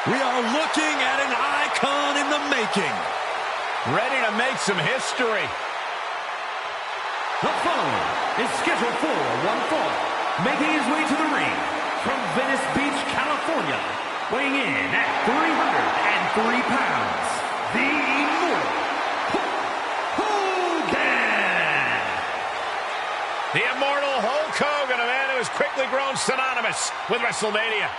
We are looking at an icon in the making. Ready to make some history. The following is scheduled for one fall, making his way to the ring from Venice Beach, California, weighing in at 303 pounds, the Immortal Hogan! The Immortal Hulk Hogan, a man who has quickly grown synonymous with WrestleMania.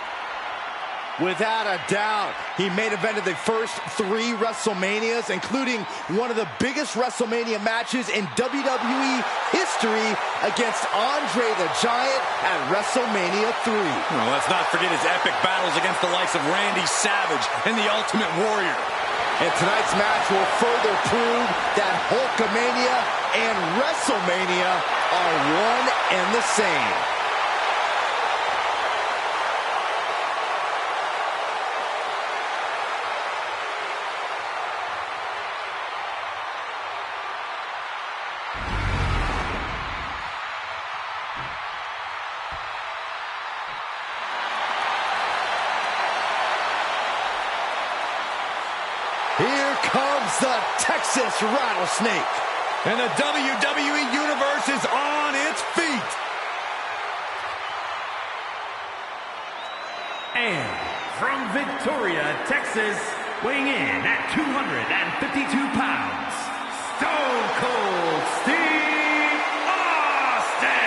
Without a doubt, he main evented the first 3 WrestleManias, including one of the biggest WrestleMania matches in WWE history against Andre the Giant at WrestleMania 3. Well, let's not forget his epic battles against the likes of Randy Savage and the Ultimate Warrior. And tonight's match will further prove that Hulkamania and WrestleMania are one and the same. Here comes the Texas Rattlesnake. And the WWE Universe is on its feet. And from Victoria, Texas, weighing in at 252 pounds, Stone Cold Steve Austin!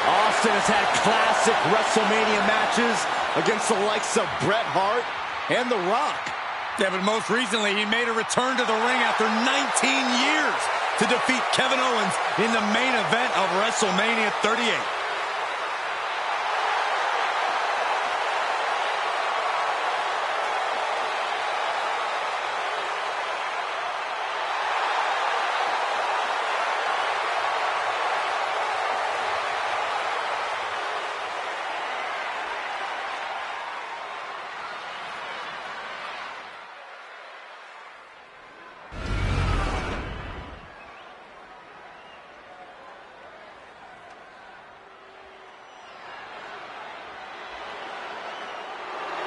Austin has had classic WrestleMania matches against the likes of Bret Hart and The Rock. Yeah, but most recently, he made a return to the ring after 19 years to defeat Kevin Owens in the main event of WrestleMania 38.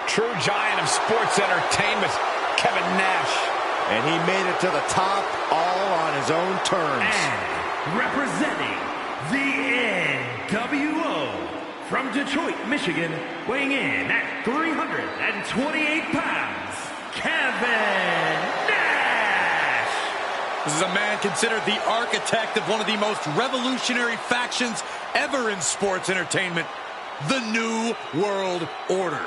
True giant of sports entertainment, Kevin Nash. And he made it to the top all on his own terms. And representing the NWO from Detroit, Michigan, weighing in at 328 pounds, Kevin Nash! This is a man considered the architect of one of the most revolutionary factions ever in sports entertainment, the New World Order.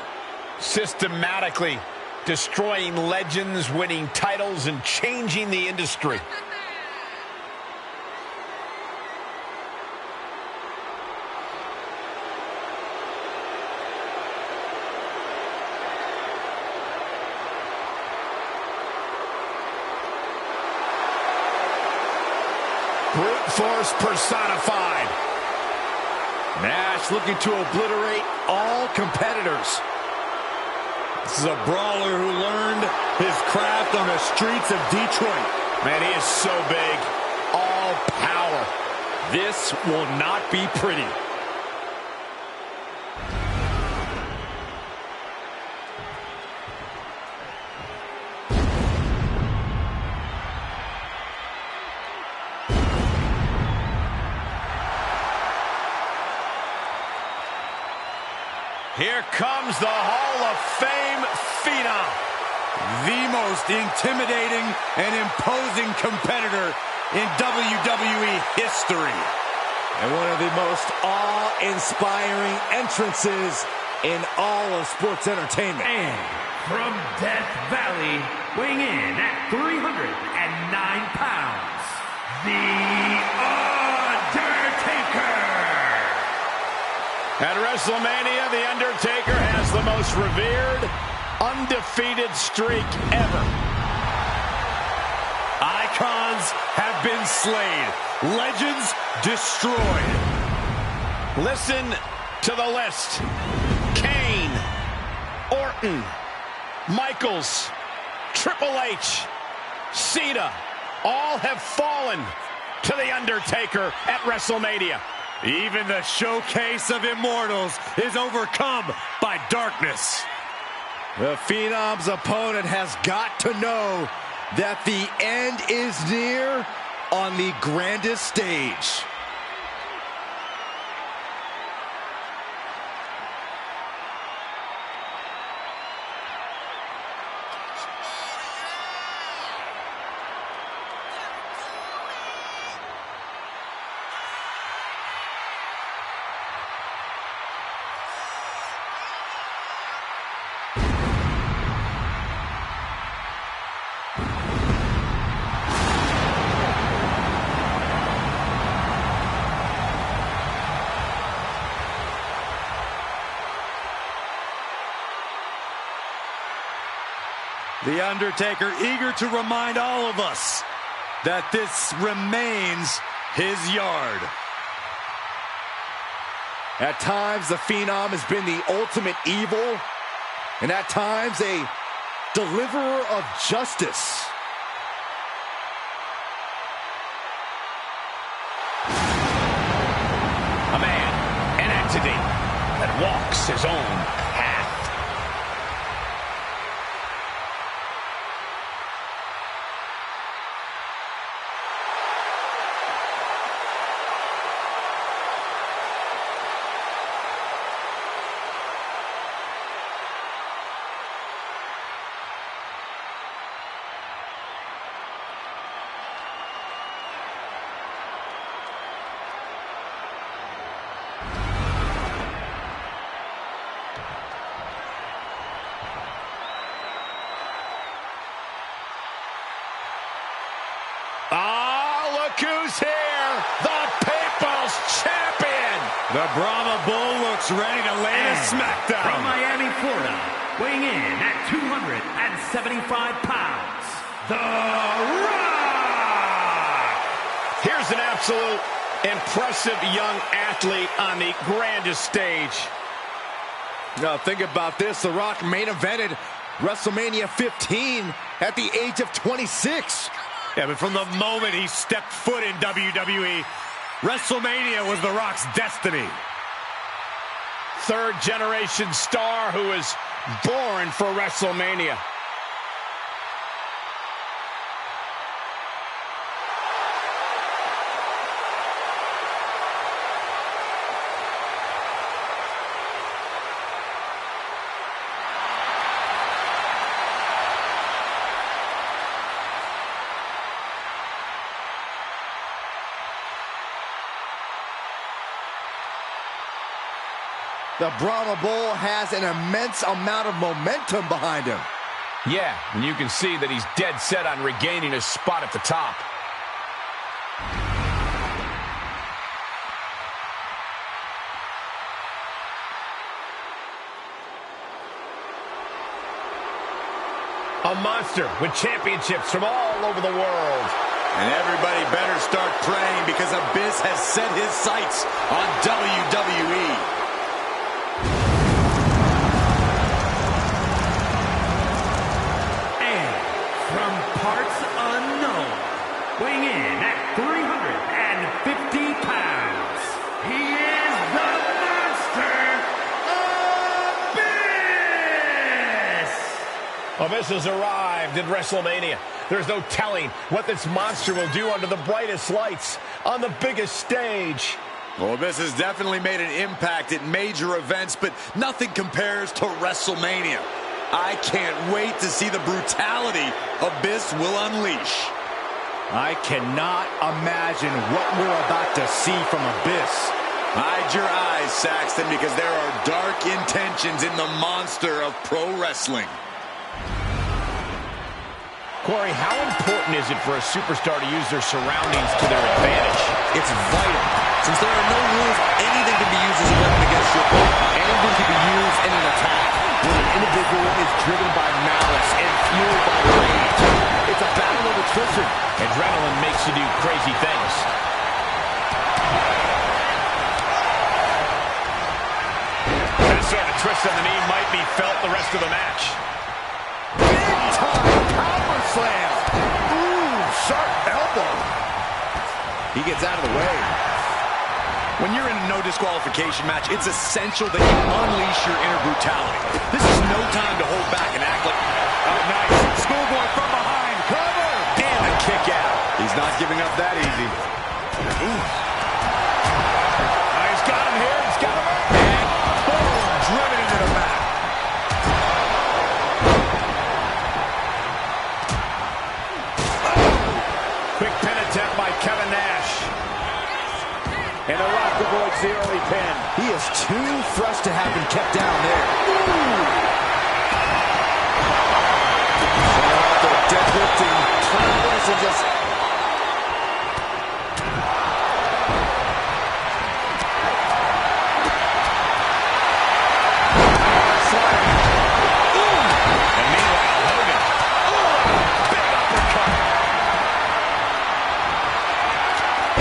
Systematically destroying legends, winning titles, and changing the industry. Brute force personified. Nash looking to obliterate all competitors. This is a brawler who learned his craft on the streets of Detroit. Man, he is so big. All power. This will not be pretty. Here comes the Hall of Fame phenom. The most intimidating and imposing competitor in WWE history. And one of the most awe-inspiring entrances in all of sports entertainment. And from Death Valley, weighing in at 309 pounds, the Undertaker! At WrestleMania, The Undertaker has the most revered, undefeated streak ever. Icons have been slain. Legends destroyed. Listen to the list. Kane, Orton, Michaels, Triple H, Cena, all have fallen to The Undertaker at WrestleMania. Even the showcase of immortals is overcome by darkness. The Phenom's opponent has got to know that the end is near on the grandest stage. The Undertaker eager to remind all of us that this remains his yard. At times, the Phenom has been the ultimate evil, and at times, a deliverer of justice. A man, an entity that walks his own path. Who's here? The People's Champion! The Brahma Bull looks ready to lay a smackdown. From Miami, Florida, weighing in at 275 pounds, The Rock! Here's an absolute impressive young athlete on the grandest stage. Now think about this. The Rock main evented WrestleMania 15 at the age of 26. Yeah, but from the moment he stepped foot in WWE, WrestleMania was The Rock's destiny. Third-generation star who was born for WrestleMania. The Brahma Bull has an immense amount of momentum behind him. Yeah, and you can see that he's dead set on regaining his spot at the top. A monster with championships from all over the world. And everybody better start praying because Abyss has set his sights on WWE. Weighing in at 350 pounds, he is the Monster Abyss! Abyss has arrived at WrestleMania. There's no telling what this monster will do under the brightest lights on the biggest stage. Well, Abyss has definitely made an impact at major events, but nothing compares to WrestleMania. I can't wait to see the brutality Abyss will unleash. I cannot imagine what we're about to see from Abyss. Hide your eyes, Saxton, because there are dark intentions in the monster of pro wrestling. Corey, how important is it for a superstar to use their surroundings to their advantage? It's vital. Since there are no rules, anything can be used as a weapon against your opponent. Anything can be used in an attack when an individual is driven by malice and fueled by rage. It's a battle of attrition. Adrenaline makes you do crazy things. That sort of twist on the knee might be felt the rest of the match. Big time power slam. Ooh, sharp elbow. He gets out of the way. When you're in a no disqualification match, it's essential that you unleash your inner brutality. This is no time to hold back and act like... Oh, nice. Schoolboy from behind. Cover! And a kick out. He's not giving up that easy. Ooh. He's got him here. He's got him up. And boom, driven into the mat. Quick pin attempt by Kevin Nash. And The Rock avoids the early pin. He is too fresh to have been kept down there. The deadlifting travels and just... And meanwhile, Hogan. Big uppercut.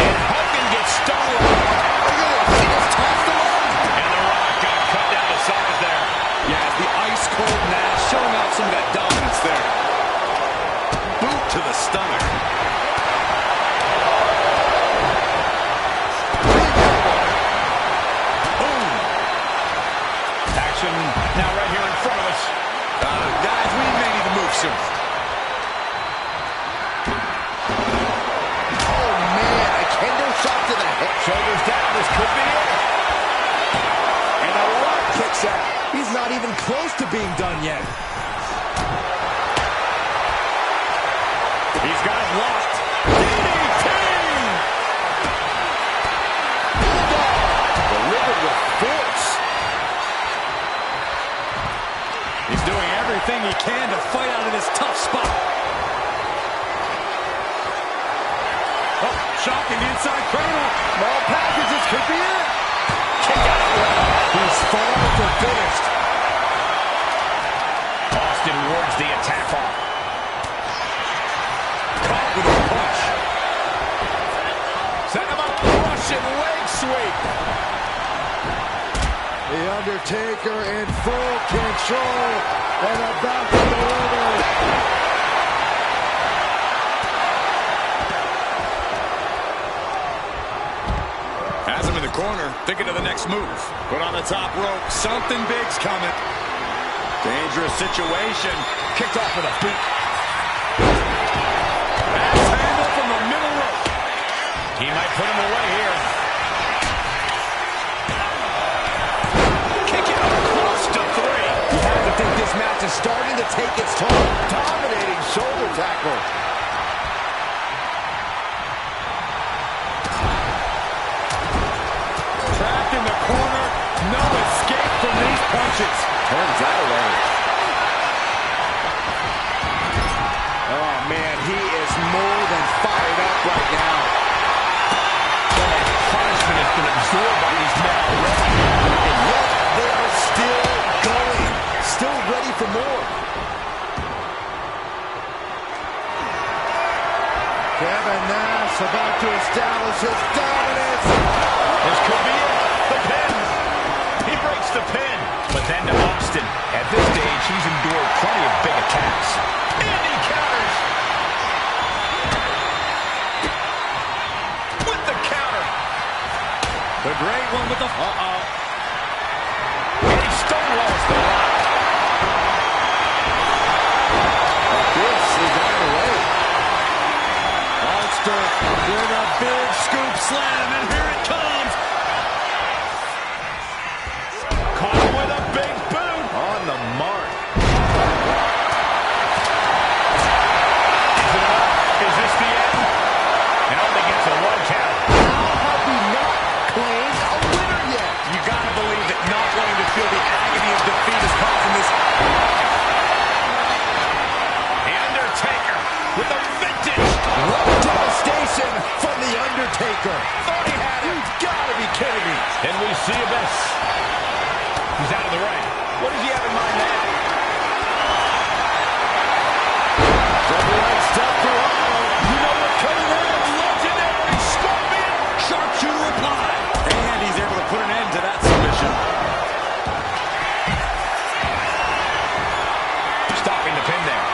And Hogan gets stoned. He just tossed him up. And The Rock got cut down to size there. Yeah, the ice-cold Nash showing off some of that dominance there. Boot to the stomach. Boom. Action now right here in front of us. Guys, we may need to move soon. Oh, man, a kendo shot to the head. Shoulders down, this could be it. And The Rock kicks out. He's not even close to being done yet. He's got it locked. DDT! Delivered with force. He's doing everything he can to fight out of this tough spot. Oh, shocking inside cradle. Small packages could be it. Kick out. He's far from finished. Austin wards the attack off. Caught with a punch. Set him up. Russian leg sweep. The Undertaker in full control and about to deliver. Has him in the corner, thinking of the next move. Put on the top rope. Something big's coming. Dangerous situation. Kicked off with a boot. Axe handle from the middle rope. He might put him away here. Kick out close to 3. You have to think this match is starting to take its toll. Dominating shoulder tackle. Trapped in the corner. No escape from these punches. Turns that away. Oh, man, he is more than fired up right now. Punishment has been absorbed by these men already. And yet, they are still going. Still ready for more. Kevin Nash about to establish his dominance. This could be it. The pin. He breaks the pin. But then to Austin. At this stage, he's endured plenty of big attacks. And he counters. With the counter. The great one with the... And he stonewalls The Rock. This is on the way. Monster with a big scoop slam, and here it comes. Caught him with a big boot. On the mark. Is it enough? Is this the end? And only gets a 1 count. How have we not claimed a winner yet? You gotta believe that not wanting to feel the agony of defeat is causing this. The Undertaker with a vintage. What devastation from the Undertaker. Thought he had it. You've got to be kidding me. And we see Abyss. He's out of the ring. What does he have in mind now? Double leg step for Otto. You know what coming in? Legendary Scorpion sharpshooter applied. And he's able to put an end to that submission. Stopping the pin there.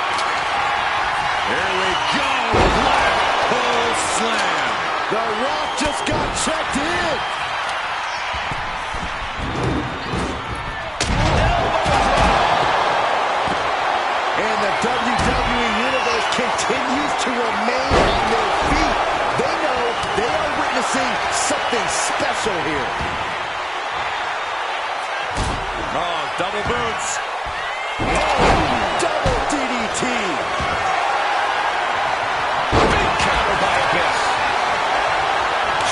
Here we go. Black Hole Slam. The Rock just got checked in. special here. Oh, double boots. Oh, double DDT. Big counter by Abyss.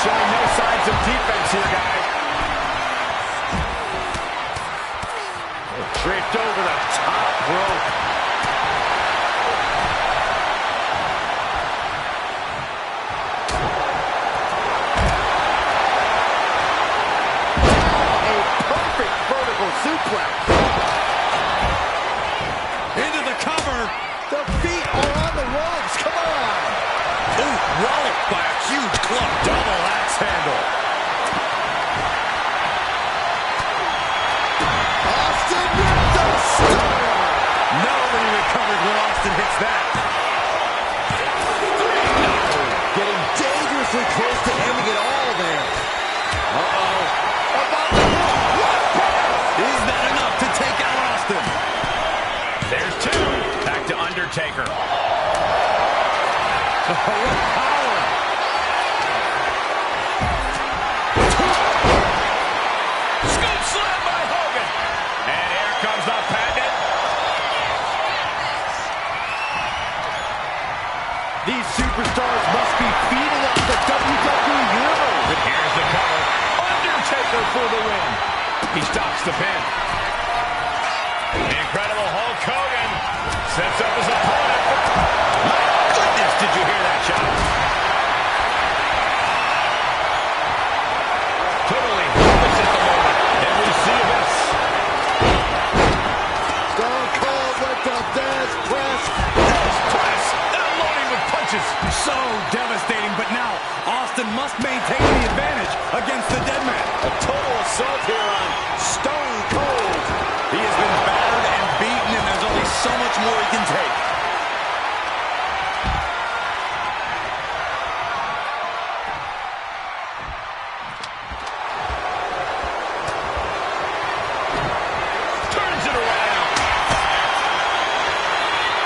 Showing no signs of defense here, guys. Draped over the top rope. A perfect vertical suplex. Into the cover. The feet are on the ropes. Come on. Ooh, walloped by a huge club. Double axe handle. Austin with the stunner. Nobody recovers when Austin hits that. Getting dangerously close to ending it all there. Uh-oh. About to hit. What pass? Is that enough to take out Austin? There's two. Back to Undertaker. What power. Scoop slam by Hogan. And here comes the pendant. These superstars must be feeding off the WWE Universe. But here's the cover. Undertaker for the win. He stops the pin. The Incredible Hulk Hogan sets up his opponent. My goodness, did you hear that shot? Totally helpless at the moment. And we see this. Stone Cold with the death press. Press. Unloading with punches. So devastating, but now Austin must maintain the advantage against the dead man. A total assault here on Stone Cold. He has been battered and beaten, and there's only so much more he can take. Turns it around.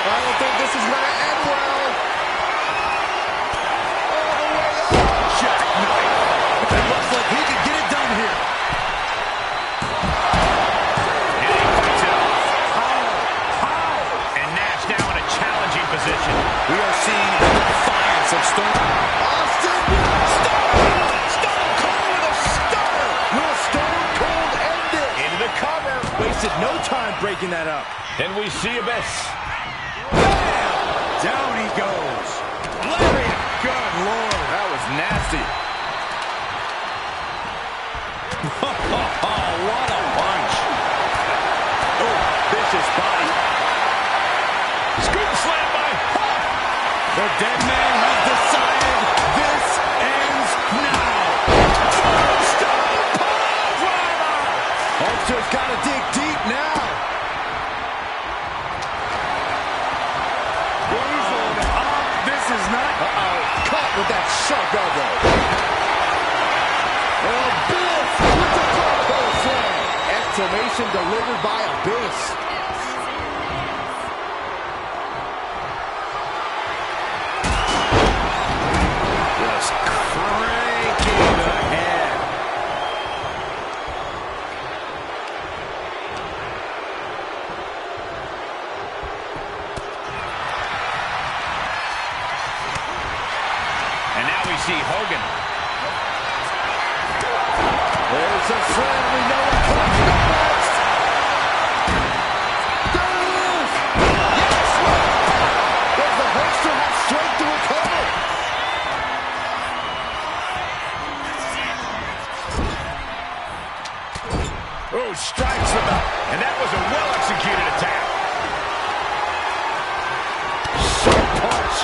I don't think this is going to end well. All the way up. Jackknife. It looks like he could get it done here. And he fights it off. And Nash now in a challenging position. We are seeing the defiance of Stone. Austin Stone Cold with a stunner. will Stone Cold end it. Into the cover. Wasted no time breaking that up. And we see Abyss. Down he goes. Lariat. Good Lord. That was nasty. Oh, what a punch. Oh, vicious body. Scoop slam by Hulk. The dead man has decided this ends now. Tombstone piledriver. Hulkster's got to dig deep now. This is not. Caught with that sharp elbow. Abyss with the crossbow slam. Exclamation delivered by Abyss. Just cranking ahead. And now we see Hogan. There's a slam. We know what comes next. There it is. Yes. Does the Hulkster have strength to recover? Oh, strikes the belt. And that was a well-executed attack. Sharp punch.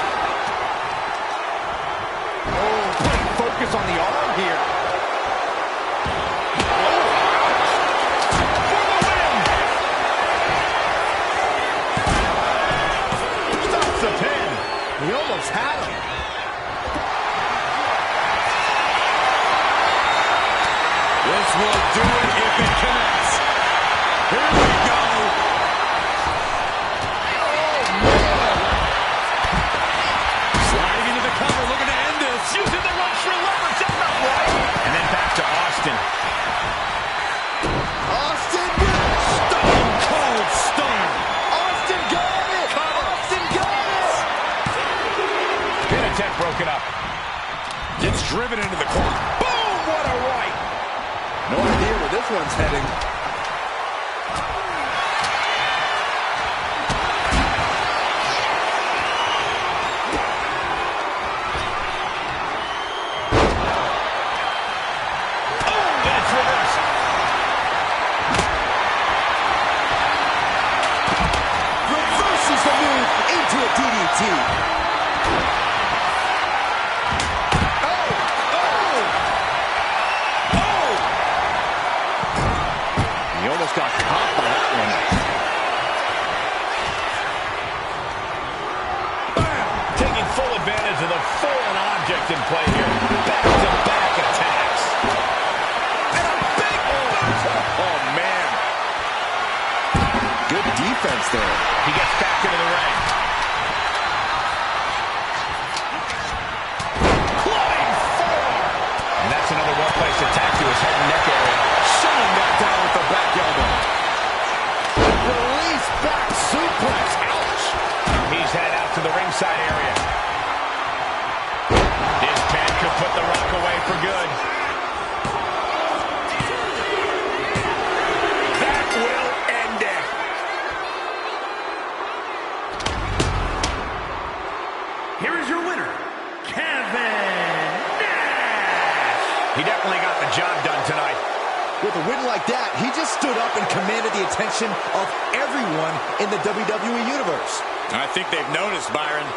Oh, putting focus on the arm here. For the win. Stops the pin. He almost had him. This will do it if it connects. Here we go. Oh, man. Sliding into the cover, looking to end this. Using the ropes for leverage. That's not right. And then back to Austin. Austin. Austin with Stone Cold Stunner. Austin got it! Austin got it! Pin attempt broken up. Gets driven into the corner. Boom! What a right! No idea where this one's heading. DDT. He almost got caught by that one. Bam! Taking full advantage of the foreign object in play here. Back-to-back attacks. And a big boot! Oh, man. Good defense there. He gets back into the ring. Another well-placed attack to his head and neck area. Shutting that down with the back elbow. Release back suplex. Ouch. He's headed out to the ringside area. This pin could put The Rock away for good. That will end it. Here is your winner, Kevin. He definitely got the job done tonight. With a win like that, he just stood up and commanded the attention of everyone in the WWE Universe. I think they've noticed, Byron.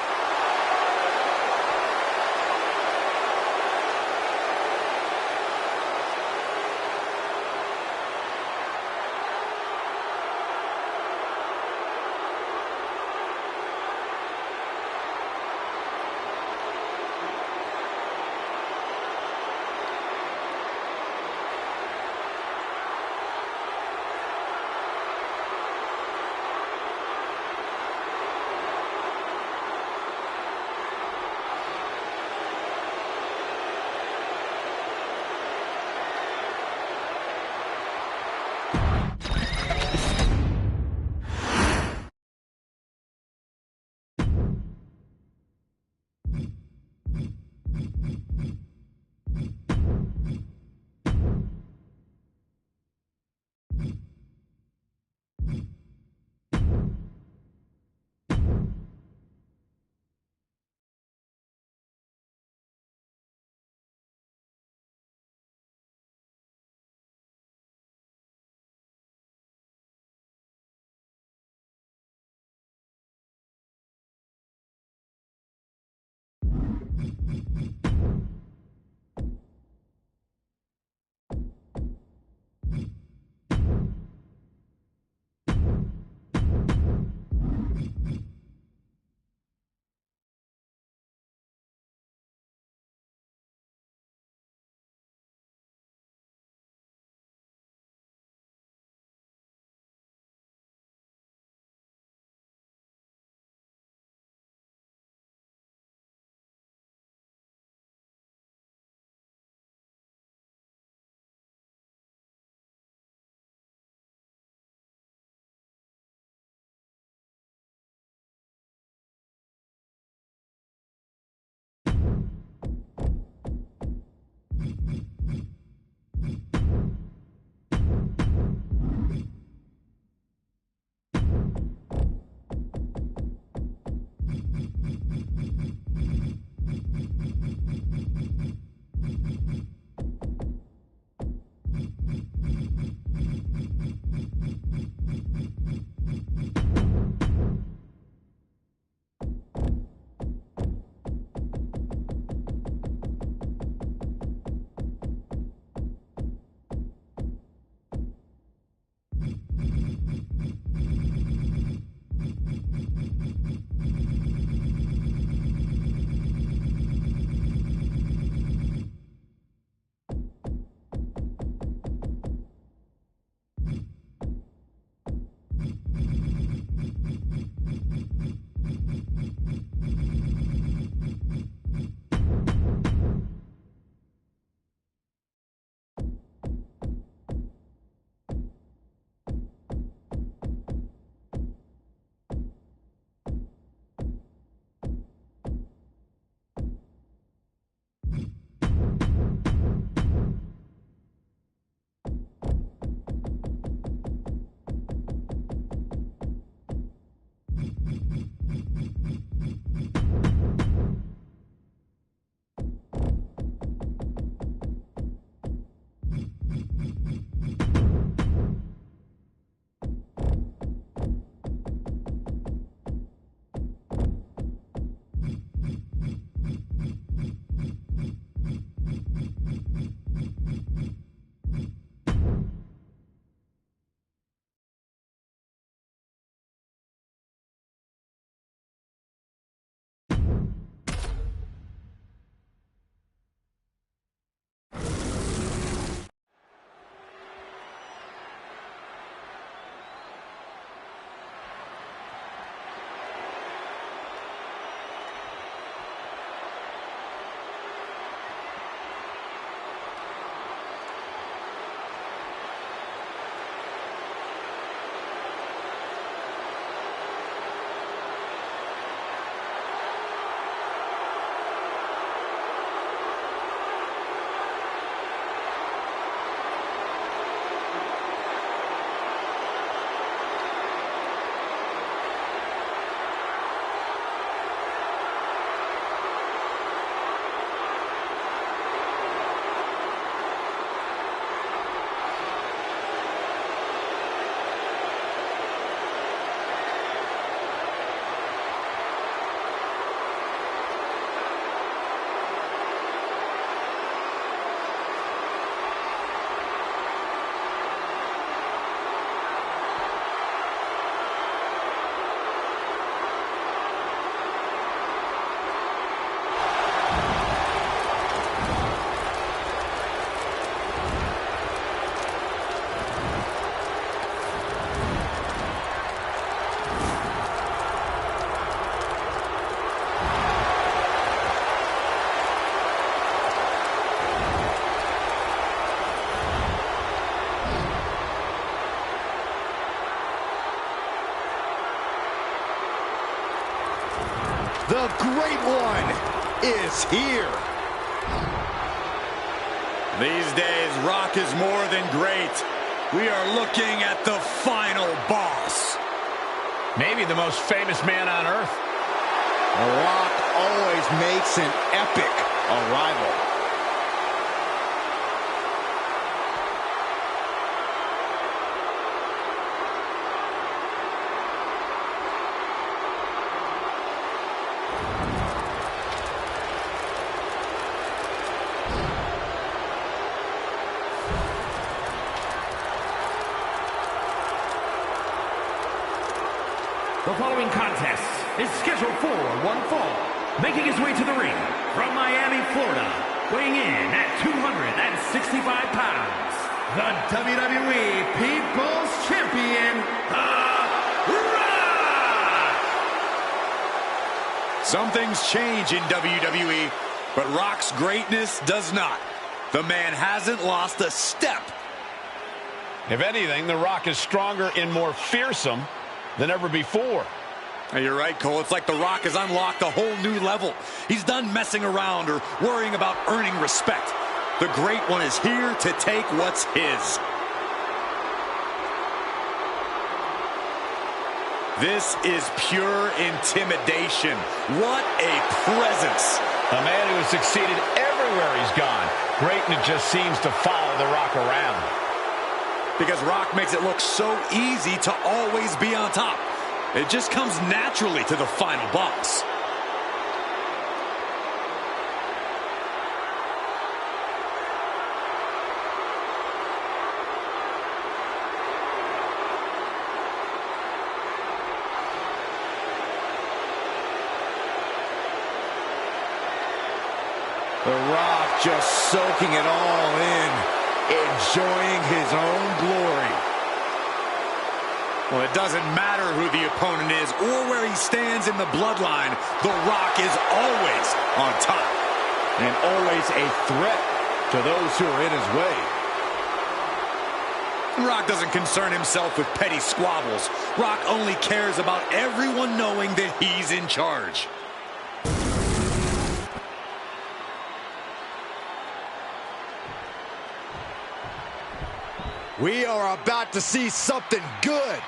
The Great One is here. These days, Rock is more than great. We are looking at the final boss. Maybe the most famous man on earth. The Rock always makes an epic arrival. The following contest is scheduled for one fall. Making his way to the ring from Miami, Florida, weighing in at 265 pounds, the WWE People's Champion, The Rock! Some things change in WWE, but Rock's greatness does not. The man hasn't lost a step. If anything, The Rock is stronger and more fearsome than ever before. You're right, Cole. It's like The Rock has unlocked a whole new level. He's done messing around or worrying about earning respect. The Great One is here to take what's his. This is pure intimidation. What a presence. A man who has succeeded everywhere he's gone. Greatness just seems to follow The Rock around. Because Rock makes it look so easy to always be on top. It just comes naturally to the final boss. The Rock just soaking it all in, enjoying his own glory. Well, it doesn't matter who the opponent is or where he stands in the bloodline. The Rock is always on top. And always a threat to those who are in his way. Rock doesn't concern himself with petty squabbles. Rock only cares about everyone knowing that he's in charge. We are about to see something good.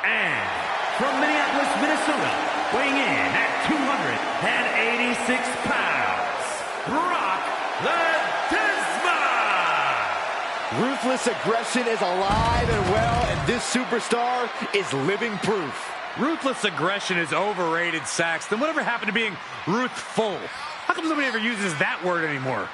And from Minneapolis, Minnesota, weighing in at 286 pounds, Brock the Desma! Ruthless aggression is alive and well, and this superstar is living proof. Ruthless aggression is overrated, Saxton. Whatever happened to being ruthful? How come nobody ever uses that word anymore?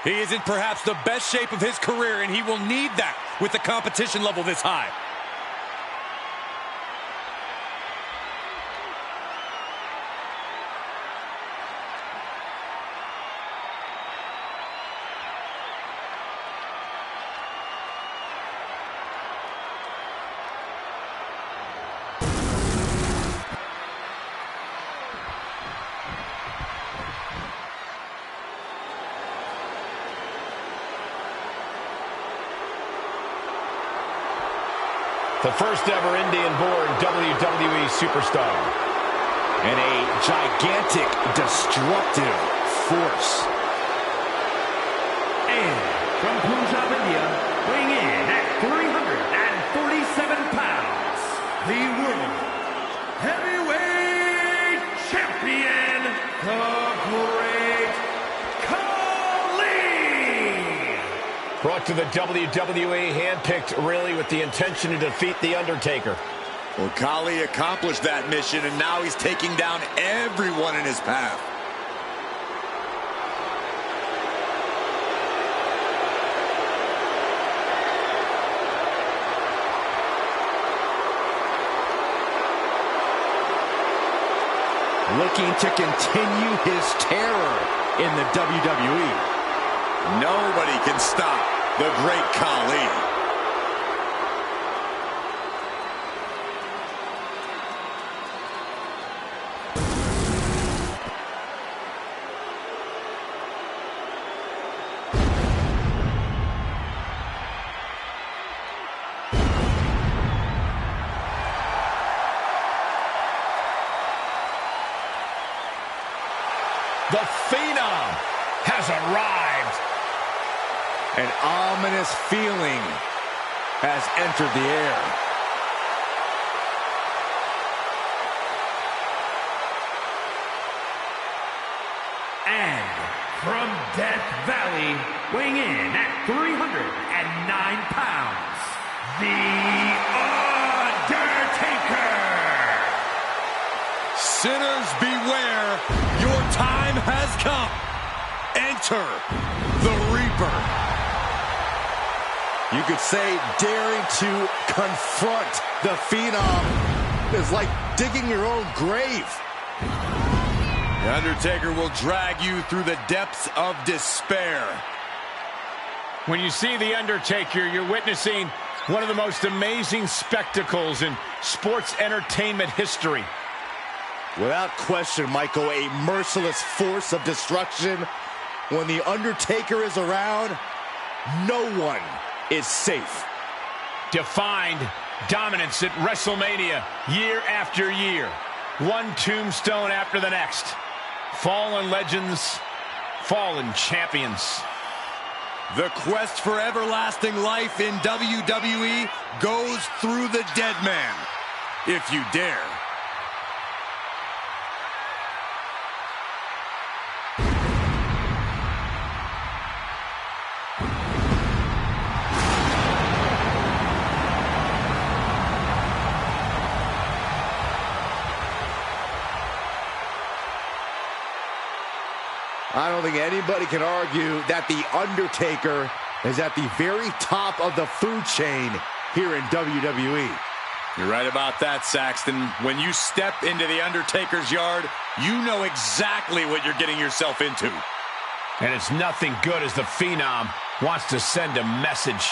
He is in perhaps the best shape of his career, and he will need that with the competition level this high. The first ever Indian-born WWE superstar. And a gigantic, destructive force. And from Punjab, India, weighing in at 347 pounds, the World Heavyweight Champion, the Great Khali! Brought to the WWE, handpicked really with the intention to defeat The Undertaker. Well, Khali accomplished that mission, and now he's taking down everyone in his path. Looking to continue his terror in the WWE. Nobody can stop the great Khali. The Phenom has arrived. An ominous feeling has entered the air. And from Death Valley, weighing in at 309 pounds, The Undertaker! Sinners beware, your time has come. Enter the Reaper. You could say daring to confront the Phenom is like digging your own grave. The Undertaker will drag you through the depths of despair. When you see The Undertaker, you're witnessing one of the most amazing spectacles in sports entertainment history. Without question, Michael, a merciless force of destruction. When The Undertaker is around, no one is safe. Defined dominance at WrestleMania year after year. One tombstone after the next. Fallen legends, fallen champions. The quest for everlasting life in WWE goes through the dead man, if you dare. I don't think anybody can argue that The Undertaker is at the very top of the food chain here in WWE. You're right about that, Saxton. When you step into The Undertaker's yard, you know exactly what you're getting yourself into. And it's nothing good as the Phenom wants to send a message.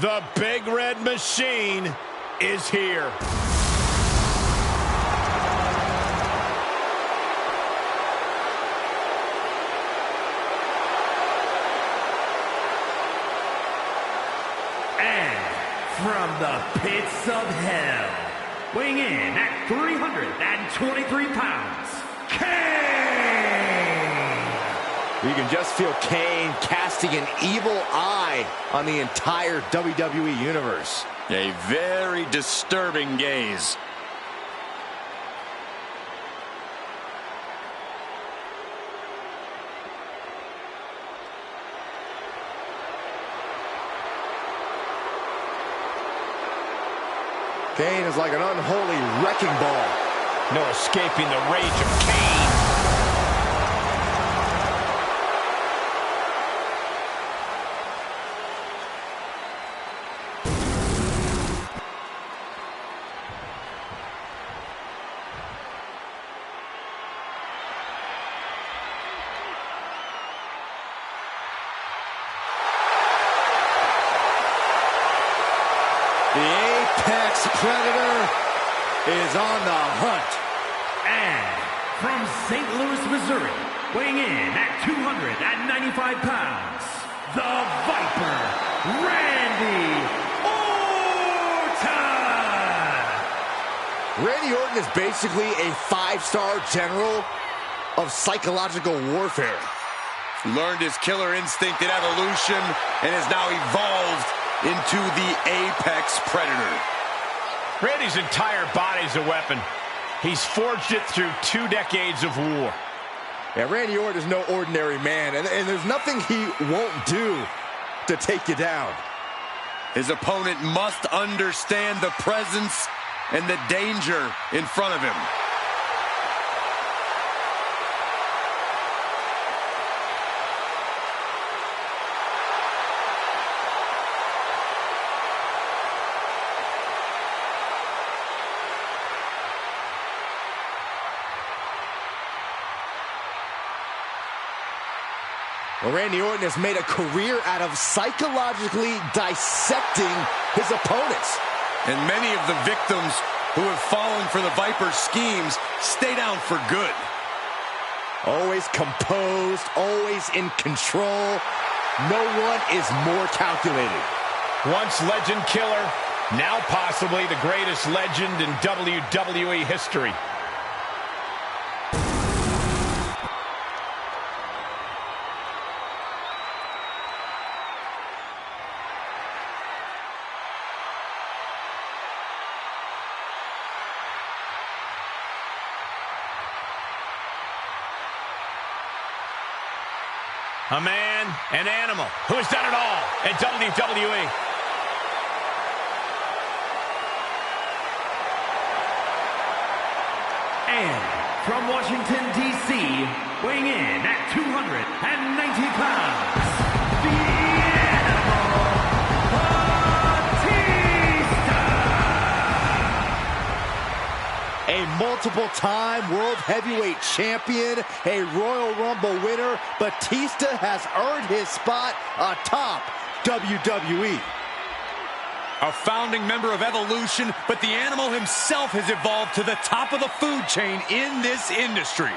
The Big Red Machine is here. And from the pits of hell, weighing in at 323 pounds, Kane! You can just feel Kane casting an evil eye on the entire WWE Universe. A very disturbing gaze. Kane is like an unholy wrecking ball. No escaping the rage of Kane. Predator is on the hunt. And from St. Louis, Missouri, weighing in at 295 pounds, the Viper, Randy Orton! Randy Orton is basically a 5-star general of psychological warfare. He learned his killer instinct in Evolution and has now evolved into the Apex Predator. Randy's entire body's a weapon. He's forged it through 2 decades of war. Yeah, Randy Orton is no ordinary man, and there's nothing he won't do to take you down. His opponent must understand the presence and the danger in front of him. Well, Randy Orton has made a career out of psychologically dissecting his opponents. And many of the victims who have fallen for the Viper's schemes stay down for good. Always composed, always in control. No one is more calculated. Once legend killer, now possibly the greatest legend in WWE history. A man, an animal, who has done it all at WWE. And from Washington, D.C., weighing in at 290 pounds, the Animal, Batista! A multiple-time World Heavyweight Champion, a Royal Rumble winner, Batista has earned his spot atop WWE. A founding member of Evolution, but the Animal himself has evolved to the top of the food chain in this industry.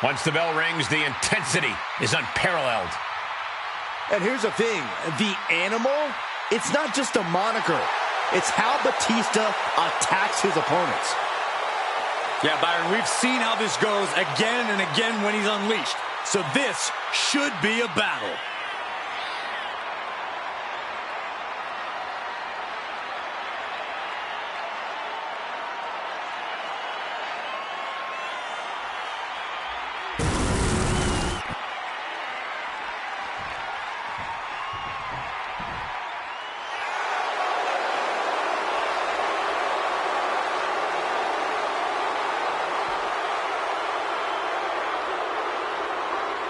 Once the bell rings, the intensity is unparalleled. And here's the thing, the Animal, it's not just a moniker. It's how Batista attacks his opponents. Yeah, Byron, we've seen how this goes again and again when he's unleashed. So this should be a battle.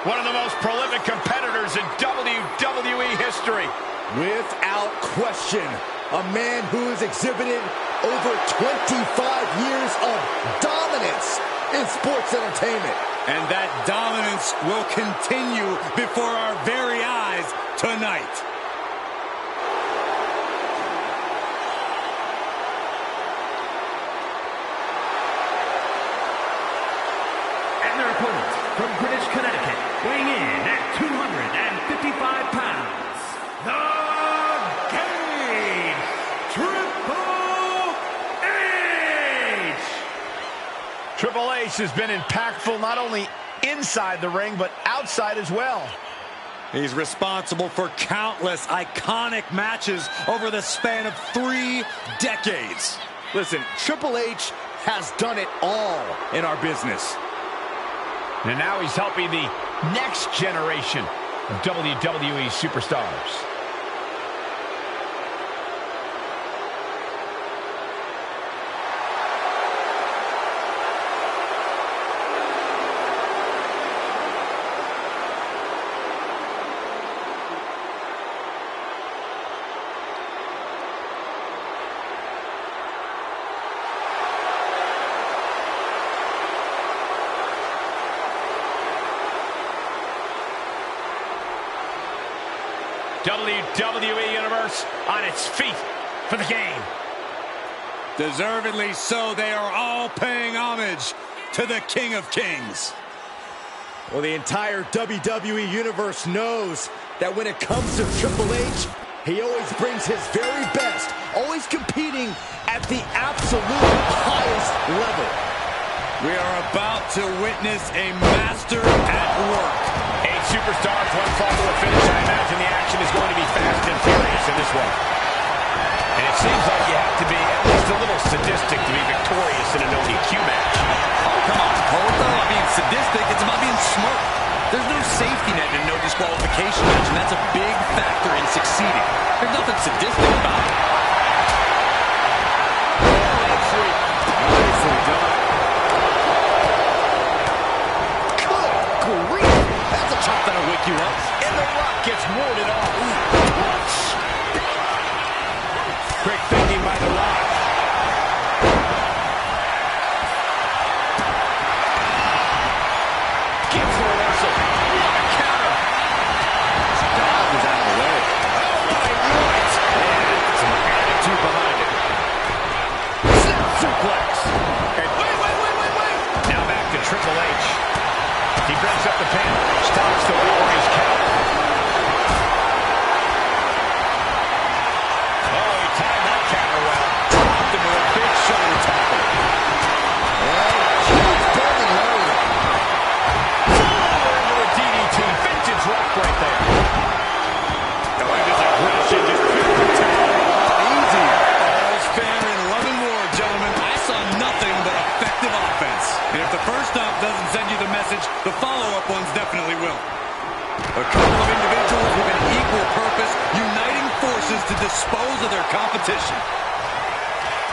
One of the most prolific competitors in WWE history. Without question, a man who has exhibited over 25 years of dominance in sports entertainment. And that dominance will continue before our very eyes tonight. And their opponent from Greenwich, Connecticut, weighing in at 255 pounds, the Kane, Triple H! Triple H has been impactful not only inside the ring, but outside as well. He's responsible for countless iconic matches over the span of 3 decades. Listen, Triple H has done it all in our business. And now he's helping the next generation of WWE superstars. WWE Universe on its feet for the game. Deservedly so, they are all paying homage to the King of Kings. Well, the entire WWE Universe knows that when it comes to Triple H, he always brings his very best, always competing at the absolute highest level. We are about to witness a master at work. 8 superstars, one fall to a finish. I imagine the action is going to be fast and furious in this one. And it seems like you have to be at least a little sadistic to be victorious in a no-DQ match. Oh, come on, Cole. It's not about being sadistic. It's about being smart. There's no safety net and no disqualification match, and that's a big factor in succeeding. There's nothing sadistic about it. Nicely done. Good grief! That's a chop that'll wake you up. And the Rock gets warded off. Quick thinking by the Rock. Gives the reversal. What a counter. Dog is out of the way. Oh, my Lord. And some attitude behind it. Snap suplex. And wait. Now back to Triple H. He breaks up the pin. Stops the Warriors count. Oh, he timed that counter well. Dropped him with a big shoulder tackle. Huge building early. Over a DDT. Vintage Rock right there. Oh, and his aggression just pure brutality. Easy. All's fair in love and war, gentlemen. I saw nothing but effective offense. And if the first stop doesn't send you the message, the follow-up ones definitely will. A couple of individuals with an equal purpose, uniting forces to dispose of their competition.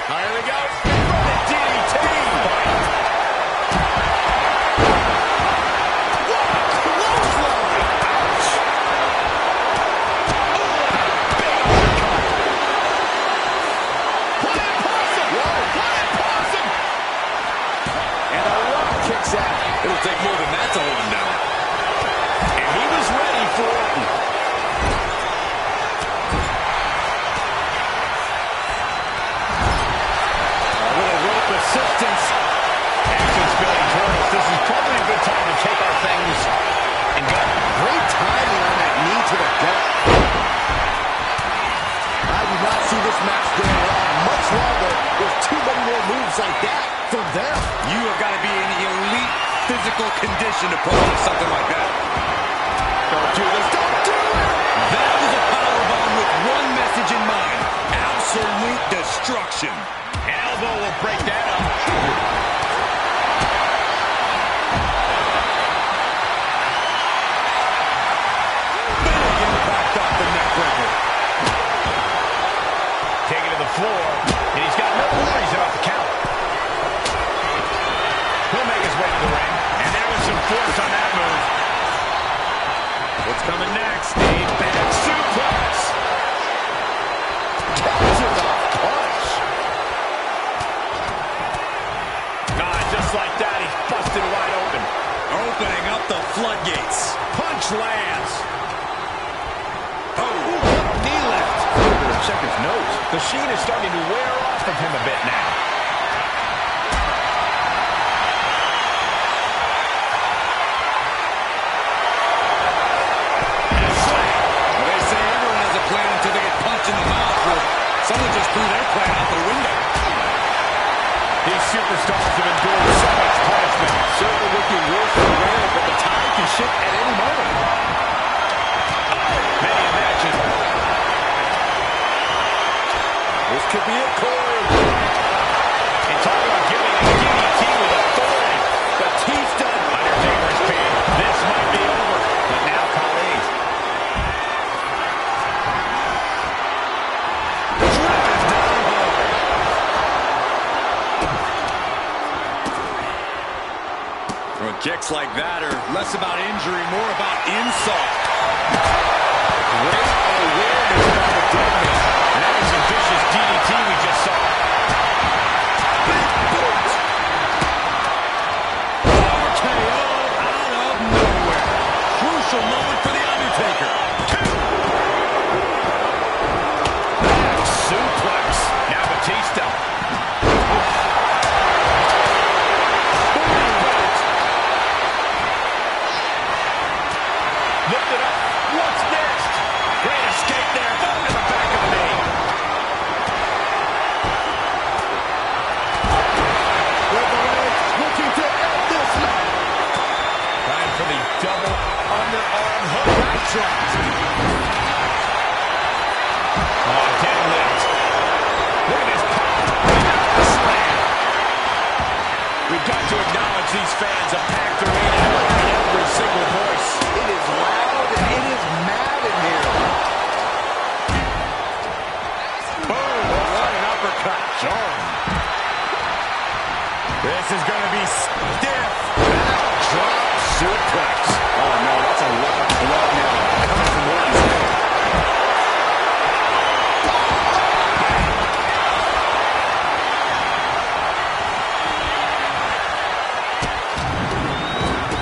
Here we go. Running DDT. What a clothesline. Ouch. Big uppercut. What a possum. What a possum. And a Rock kicks out. It'll take more than that to hold him down. And he was ready for it. A little rope assistance. Action's building toward us. This is probably a good time to take our things and go. Great timing on that knee to the gut. I do not see this match going on much longer with too many more moves like that from them. You have got to be in elite physical condition to pull off something like that. Don't do this. Don't do it. That was a powerbomb with one message in mind. Absolute destruction. Elbow will break that up. Big impact off the neck breaker. Taking to the floor, and he's got no worries about the count. He'll make his way to the ring, and there was some force on that move. What's coming next? A back suplex. Catches the punch. Just like that, he's busted wide open. Opening up the floodgates. Punch lands. Oh, What a knee lift. Better check his nose. The sheen is starting to wear off of him a bit now. And a slam. well, they say everyone has a plan until they get punched in the mouth. Well, someone just threw their plan out the window. These superstars have endured so much punishment. Certainly looking worse for wear, but the tide can shift at any moment. Many imagine. This could be it, Corey. And talk about giving a DDT with authority. Batista. Undertaker's pain. This might be over. But now Khali. Drives down hard. Well, kicks like that are less about injury, more about insult. Great awareness by the dead man. And that was a vicious DDT we just saw. Big boot. RKO out of nowhere. Crucial moment for The Undertaker. 2. fans have packed arena and we're hearing every single voice. It is loud and it is mad in here. Boom! What an uppercut. Shawn. This is going to be stiff. Backdrop suplex. Oh, no, that's a lot of blood now coming from Orton's head.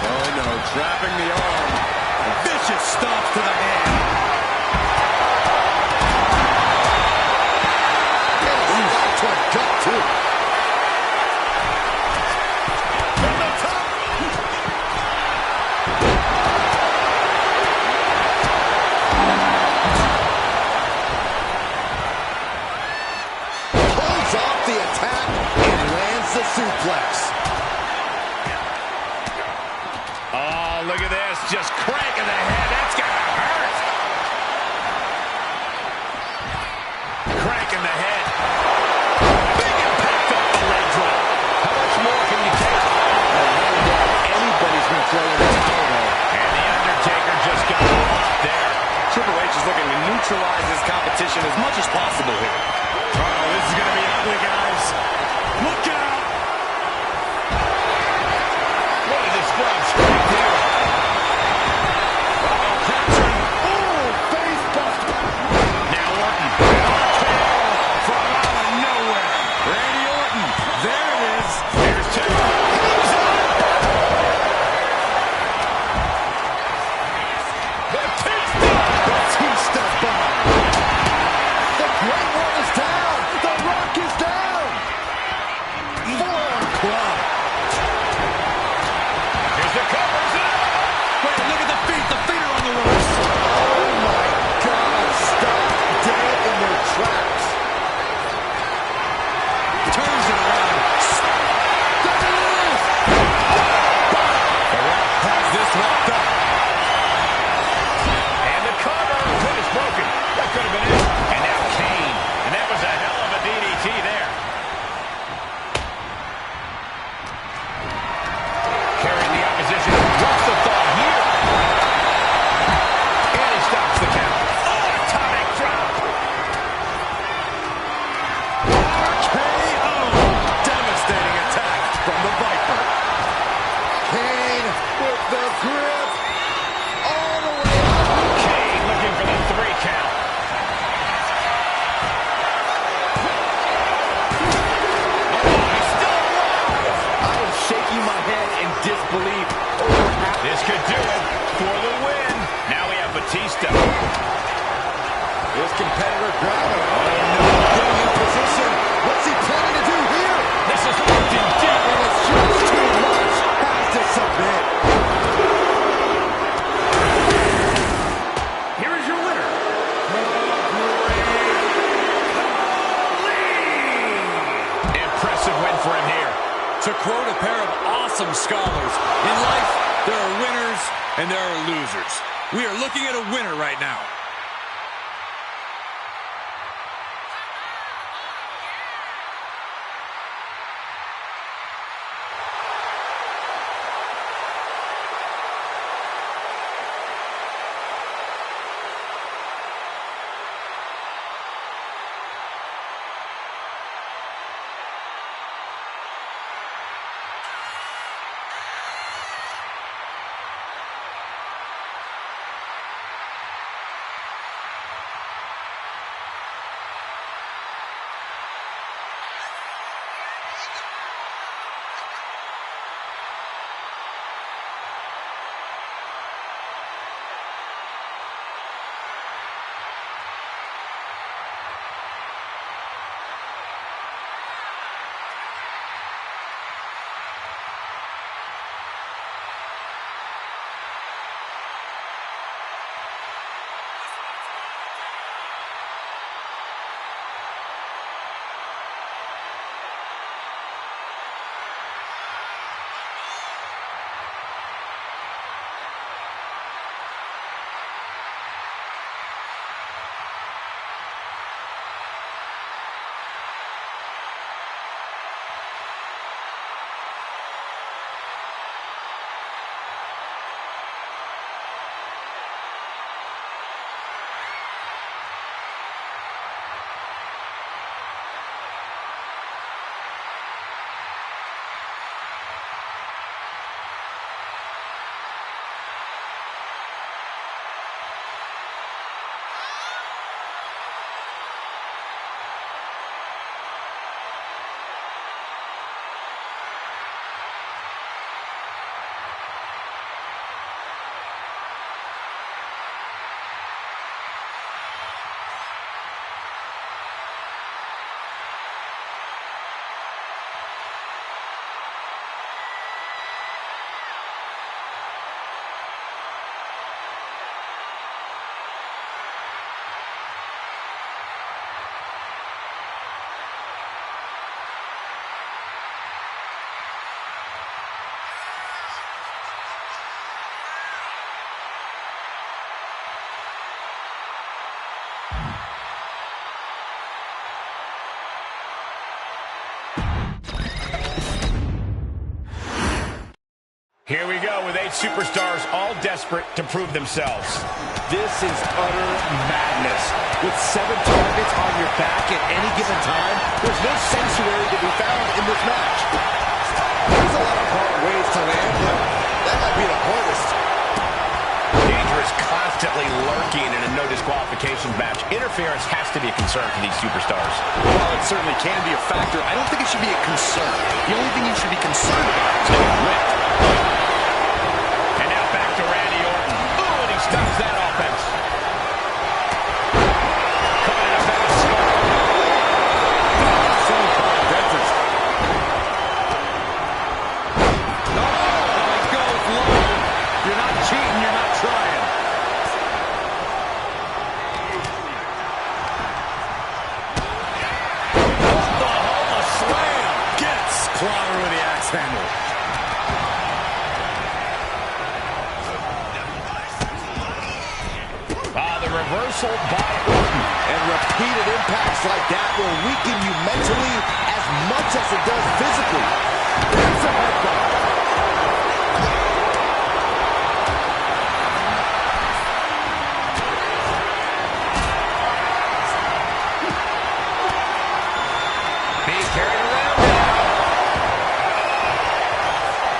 Oh, no, trapping the arm. Vicious stomps to the hand. To the gut, too. From the top. Pulls off the attack and lands the suplex. Oh, look at this. Just cranking the head. That's got to hurt. Cranking the head. Big impact off the leg drop. How much more can you take? Anybody's been throwing the towel there. And the Undertaker just got off there. Triple H is looking to neutralize his competition as much as possible here. Oh, this is going to be ugly, guys. Look out. What a display of strength here. Uh-oh, capturing. Ooh, face buster. Now Orton. From out of nowhere. Randy Orton. There it is. Here's Taker. Batista bomb. The Great One is down. The Rock is down. Forearm club. Here's the covers. Wait, look at the feet. The feet are on the ropes. Oh my God! Stop dead in their tracks. Turns it around. There it is. The Rock has this locked up. And the cover. Pin is broken. That could have been it. And now Kane. And that was a hell of a DDT there. Carrying the opposition. What's the thought here? And he stops the count. Oh, atomic drop. KO. Devastating attack from the Viper. Kane with the grip. All the way up. Kane looking for the 3 count. I am shaking my head in disbelief over how This could do it for the win. Now we have Batista. this competitor grabbing. Getting in position. What's he planning to do here? This is locked in deep. And it's just too much. Has to submit. Here is your winner, Impressive win for him here. To quote a pair of awesome scholars, in life, there are winners and there are losers. We are looking at a winner right now. Here we go with 8 superstars, all desperate to prove themselves. This is utter madness. With 7 targets on your back at any given time, there's no sanctuary to be found in this match. There's a lot of hard ways to land, but that might be the hardest. Danger is constantly lurking in a no disqualification match. Interference has to be a concern for these superstars. While it certainly can be a factor, I don't think it should be a concern. The only thing you should be concerned about is getting ripped. And now back to Randy Orton. Ooh, and he stops that offense. Coming in a fast start. So far, dentist. No, he goes low. You're not cheating, you're not trying. Oklahoma slam. Gets clobbered with the axe handle. The reversal by Orton. And repeated impacts like that will weaken you mentally as much as it does physically. There's a headbutt. Being carried around now.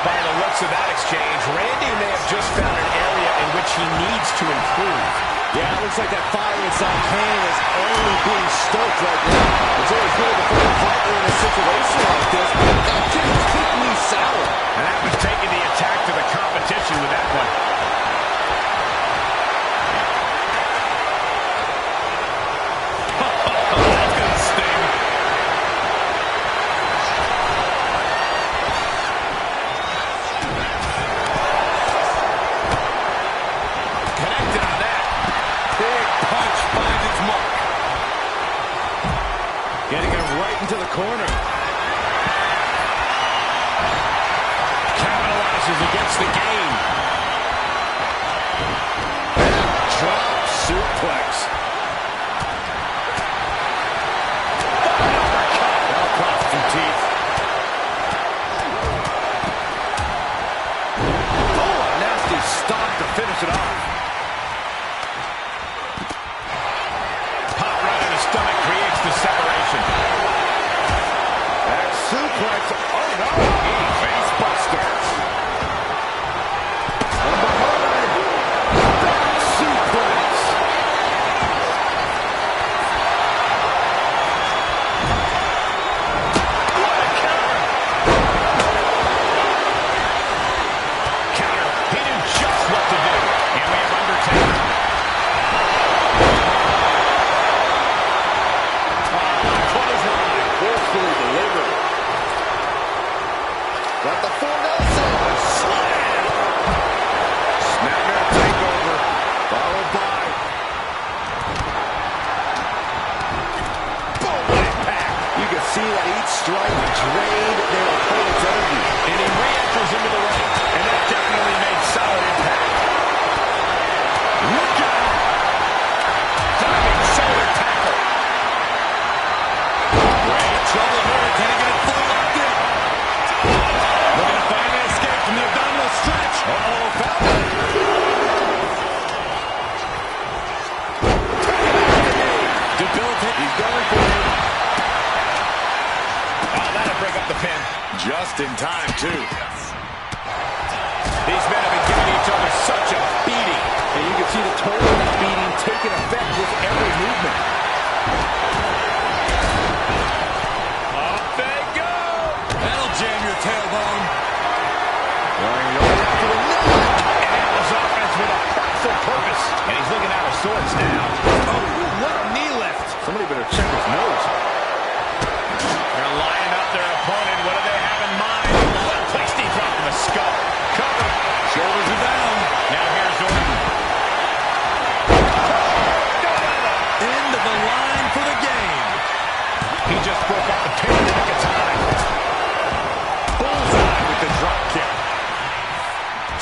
By the looks of that exchange, Randy may have just found an area in which he needs to improve. Yeah, it looks like that fire inside Kane is only being stoked right now. It's always good to put a partner in a situation like this, but that can quickly sour. And that was taking the attack to the competition with that one. That's gonna sting. Connected on that. Big punch finds its mark. Getting him right into the corner. Capitalizes against the game. Drop suplex. That'll cost some teeth. Oh, a nasty stomp to finish it off. Pop right in the stomach creates the separation. That suplex. Oh, no. Face buster. From behind. Back suplex. What a counter. Counter. He knew just what to do. And we have Undertaker. Clothesline. Forcefully delivered. Got the full Nelson. Slam. Snapmare takeover. Followed by. Boom. Impact. You can see that each strike drained their opponent's energy. And he re-enters into the ring. And that definitely made solid impact. Look out. Diving shoulder tackle. Ray in trouble here. Can he get it fully locked in? Looking to find an escape from the abdominal stretch. Uh-oh, found it. Debilitate. He's going for it. Oh, that'll break up the pin. Just in time, too. These men have been giving each other such a beating. And you can see the toll of that beating taking effect with every movement. Up they go. That'll jam your tailbone. Going right after the neck. And was offense with a hurtful purpose. And he's looking out of sorts now. Oh, what a knee lift. Somebody better check his nose. They're lining up their opponent. What do they have in mind? What a place they drop in the skull. Cover. Shoulders are down. Now here's Orton. End of the line for the game. He just broke up the pin in the nick of time. Bullseye with the drop kick.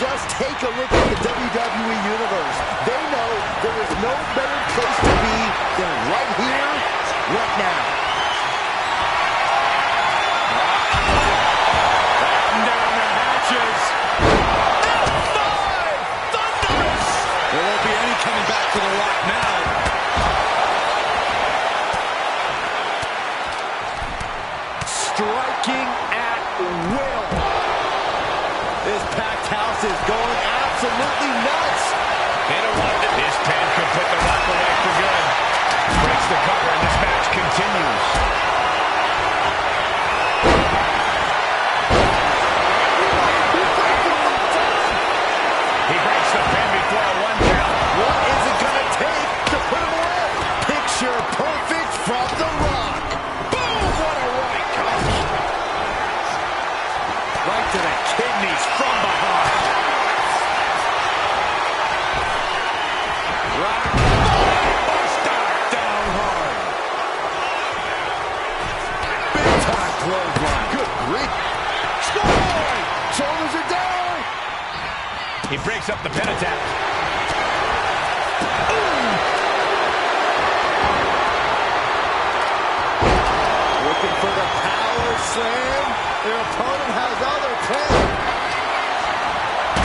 Just take a look at the WWE Universe. They know there is no better place to be than right here, right now. Batten down the hatches. striking at will. This packed house is going absolutely nuts. They don't want it. This pin could put the Rock away for good. Breaks the cover and this match continues. He breaks the pin before a 1 count. What is it going to take to put him away? Picture perfect from The Rock. Boom! What a right, coach. Right to the kidneys from behind. Rock. Buster down hard. Big time clothesline. Good grief. Score! Shoulders are down. He breaks up the pin attack. Looking for the power slam. Their opponent has other plans.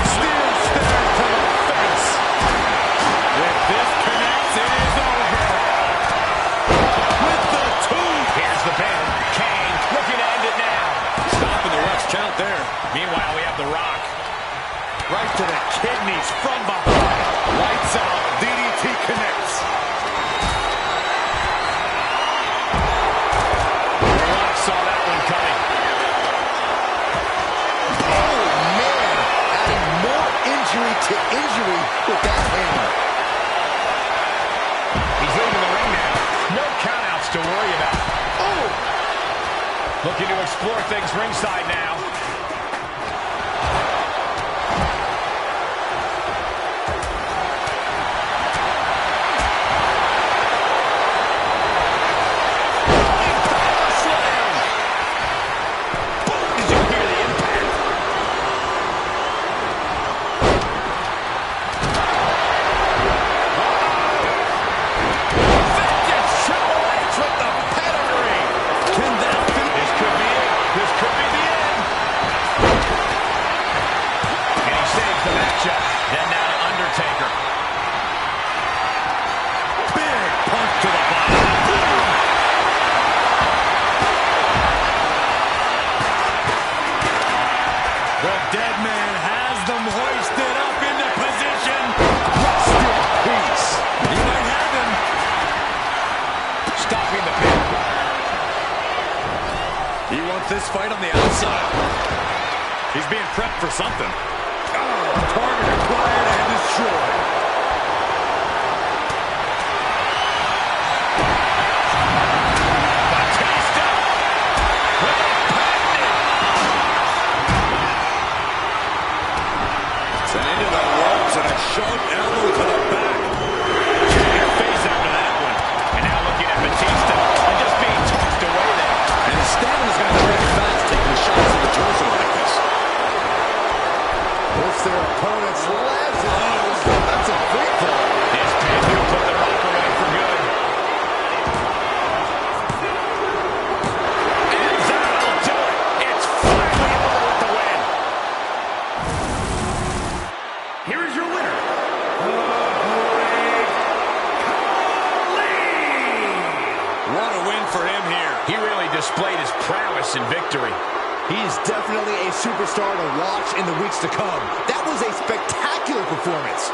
Steel stare to the face. If this connects, it is over. With the two. Here's the pin. Kane looking to end it now. Stopping the ref's count there. Meanwhile, we have The Rock. Right to the kidneys from behind. Lights out. DDT connects. The Rock saw that one coming. Oh, man. Adding more injury to injury with that hammer. He's leaving the ring now. No countouts to worry about. Oh! Looking to explore things ringside now. Then now to Undertaker. Big punch to the body. The dead man has them hoisted up into position. Rest in peace. He might have him. Stopping the pin. He wants this fight on the outside. He's being prepped for something. Target acquired and destroyed. Batista. It's an into the ropes and a sharp elbow to the back. Checking her face after that one. And now looking at Batista and just being tossed away there. And his stamina's going to break fast, taking shots at the torso like this. It's their opponent's legs. That's a free fall. This pin will put The Rock away for good. And that'll do it. It's finally over with the win. Here is your winner, the Great Khali. What a win for him here. He really displayed his prowess in victory. He's definitely a superstar to watch in the weeks to come. That was a spectacular performance.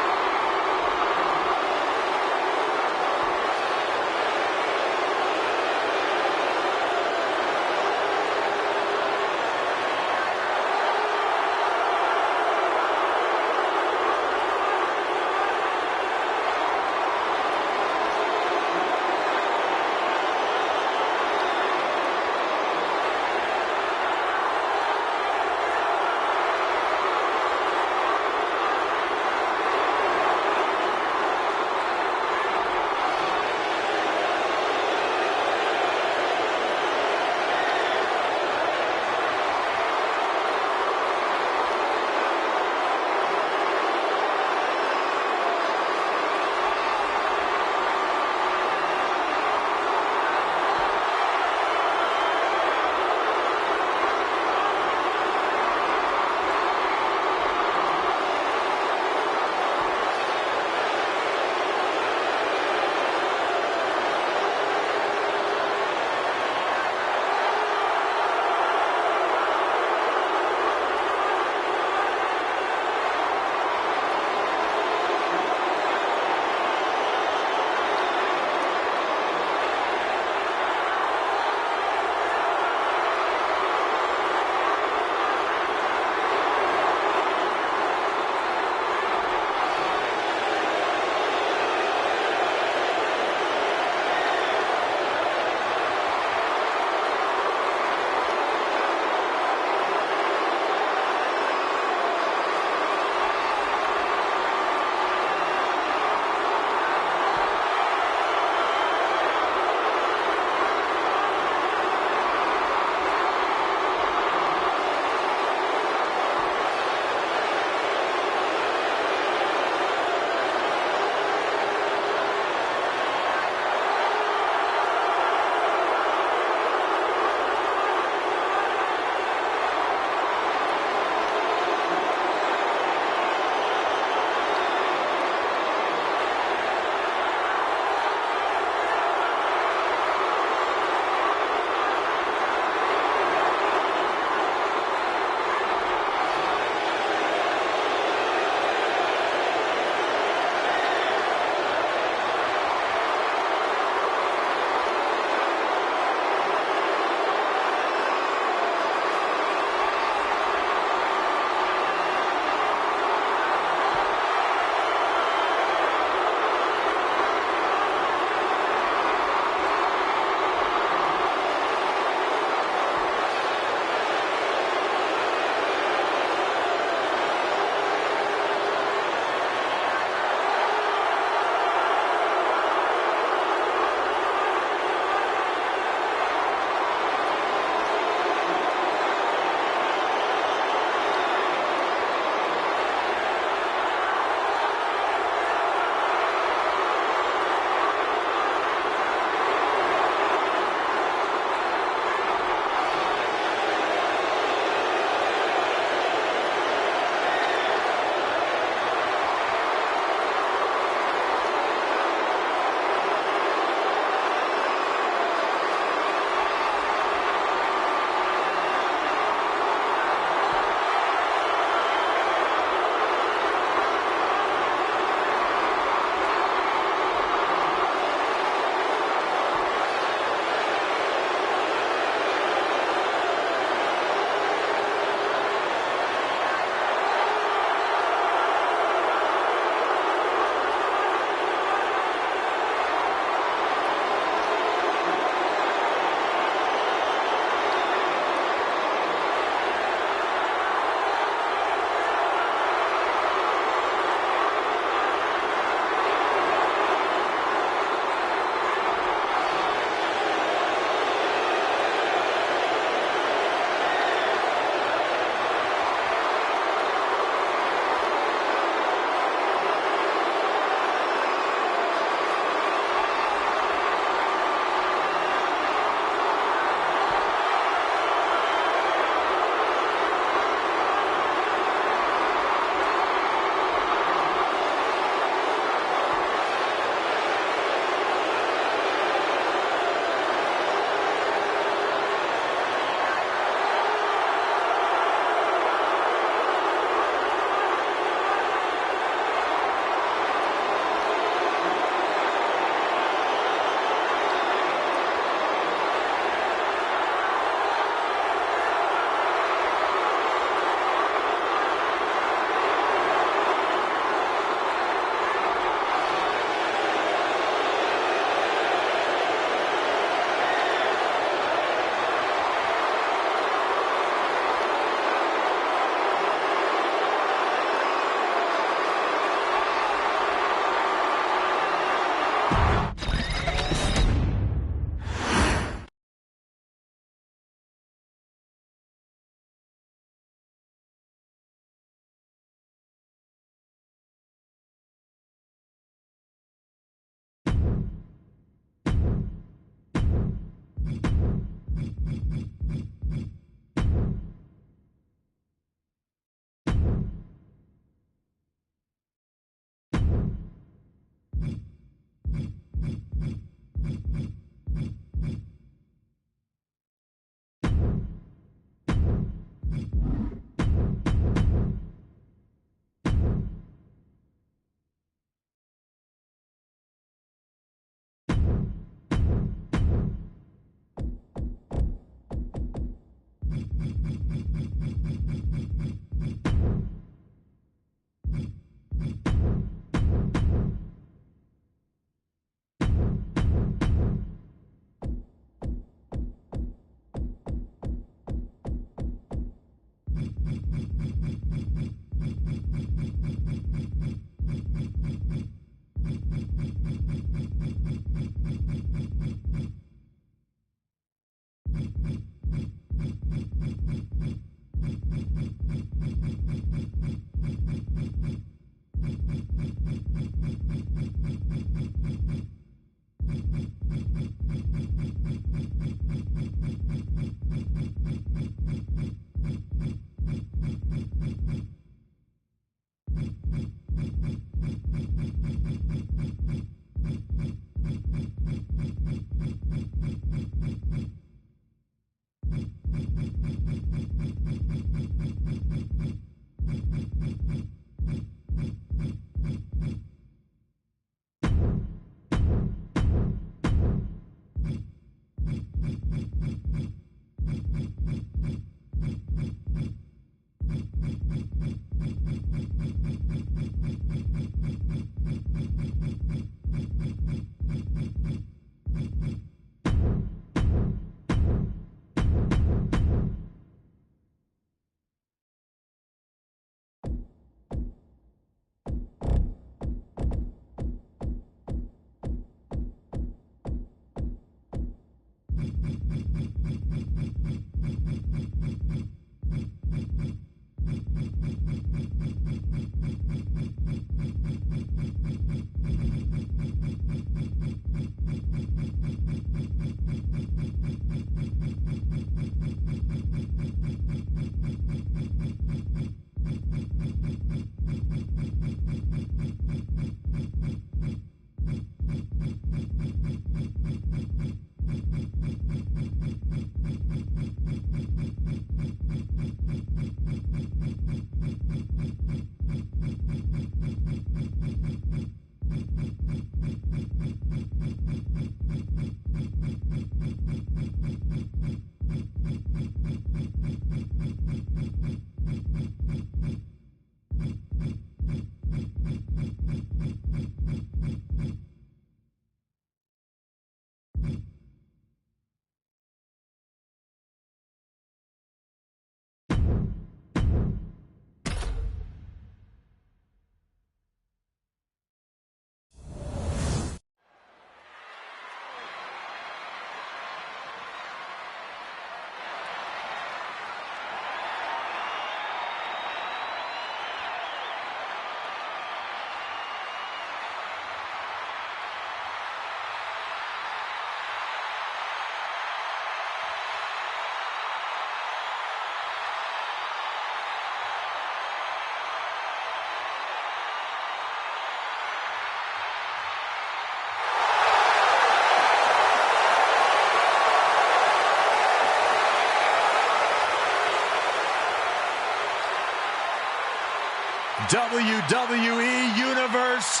WWE Universe,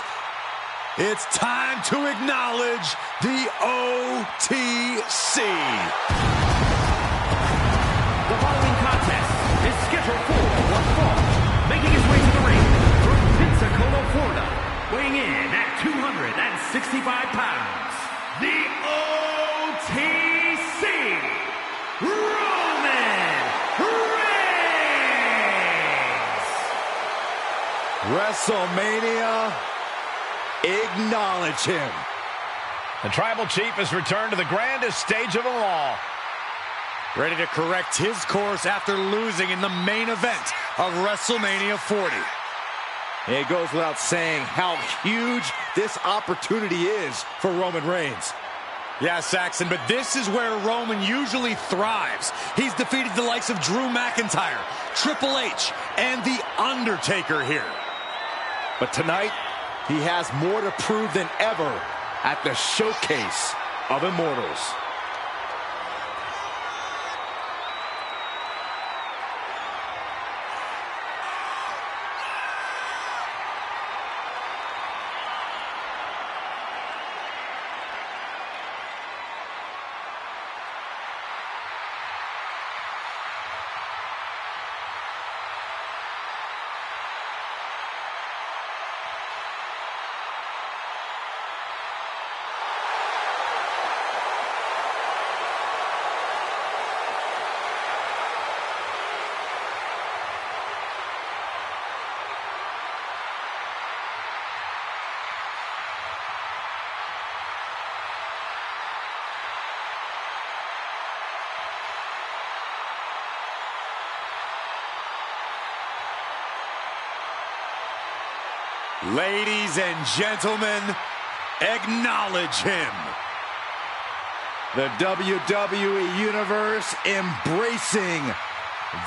it's time to acknowledge the OTC. The following contest is scheduled for one fall. Making his way to the ring from Pensacola, Florida, weighing in at 265 pounds, the OTC, Roman Reigns! WrestleMania, acknowledge him. The Tribal Chief has returned to the grandest stage of them all. Ready to correct his course after losing in the main event of WrestleMania 40. It goes without saying how huge this opportunity is for Roman Reigns. Yeah, Saxon, but this is where Roman usually thrives. He's defeated the likes of Drew McIntyre, Triple H, and The Undertaker here. But tonight, he has more to prove than ever at the Showcase of Immortals. Ladies and gentlemen, acknowledge him. The WWE Universe embracing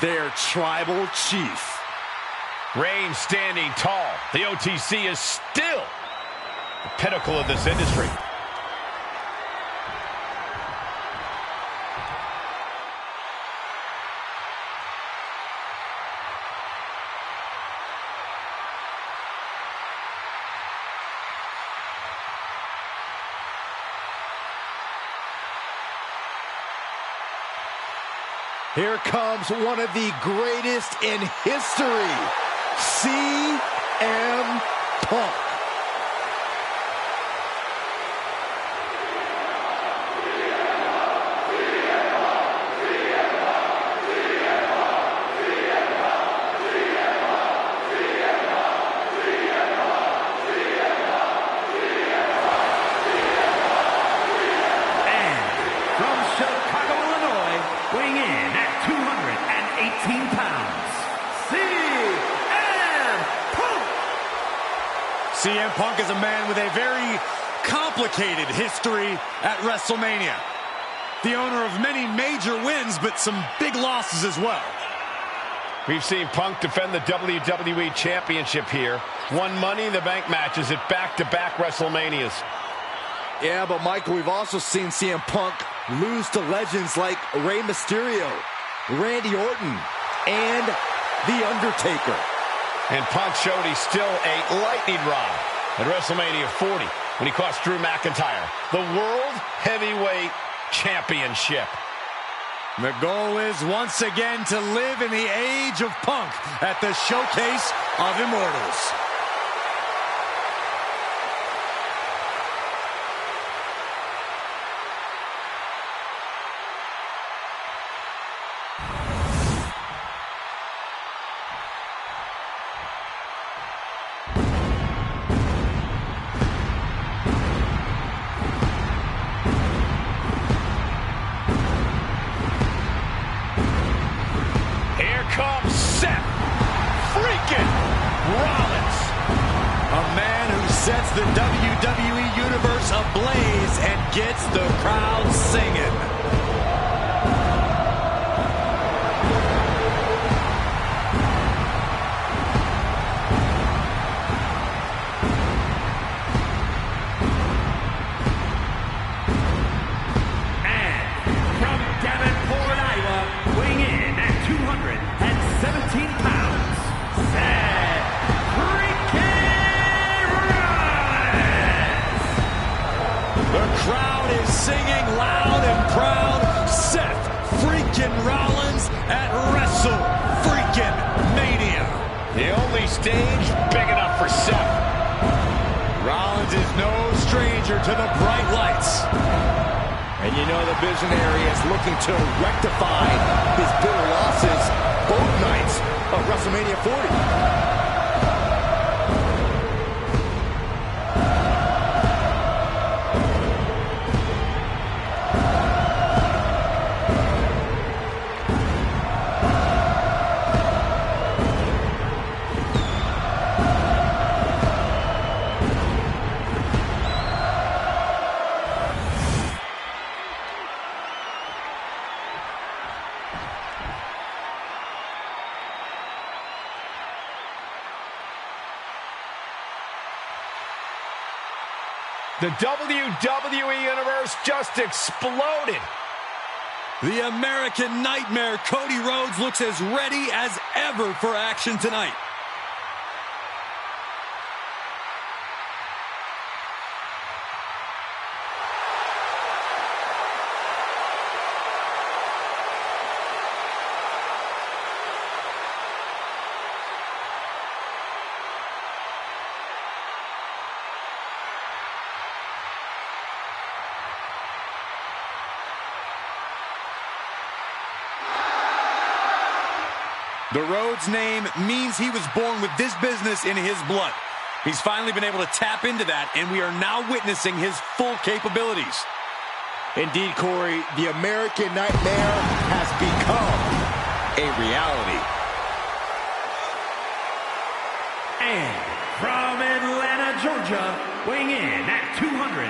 their Tribal Chief. Reigns standing tall. The OTC is still the pinnacle of this industry. Here comes one of the greatest in history, CM Punk. CM Punk is a man with a very complicated history at WrestleMania. The owner of many major wins, but some big losses as well. We've seen Punk defend the WWE Championship here. Won Money in the Bank matches at back-to-back WrestleManias. Yeah, but Michael, we've also seen CM Punk lose to legends like Rey Mysterio, Randy Orton, and The Undertaker. And Punk showed he's still a lightning rod at WrestleMania 40 when he cost Drew McIntyre the World Heavyweight Championship. The goal is once again to live in the age of Punk at the Showcase of Immortals. Sets the WWE Universe ablaze and gets the crowd singing. And from Davenport, Iowa, weighing in at 217 pounds, Seth stage big enough for Seth. Rollins is no stranger to the bright lights. And you know the visionary is looking to rectify his bitter losses both nights of WrestleMania 40. The WWE Universe just exploded. The American Nightmare, Cody Rhodes, looks as ready as ever for action tonight. The Rhodes name means he was born with this business in his blood. He's finally been able to tap into that, and we are now witnessing his full capabilities. Indeed, Corey, the American Nightmare has become a reality. And from Atlanta, Georgia, weighing in at 220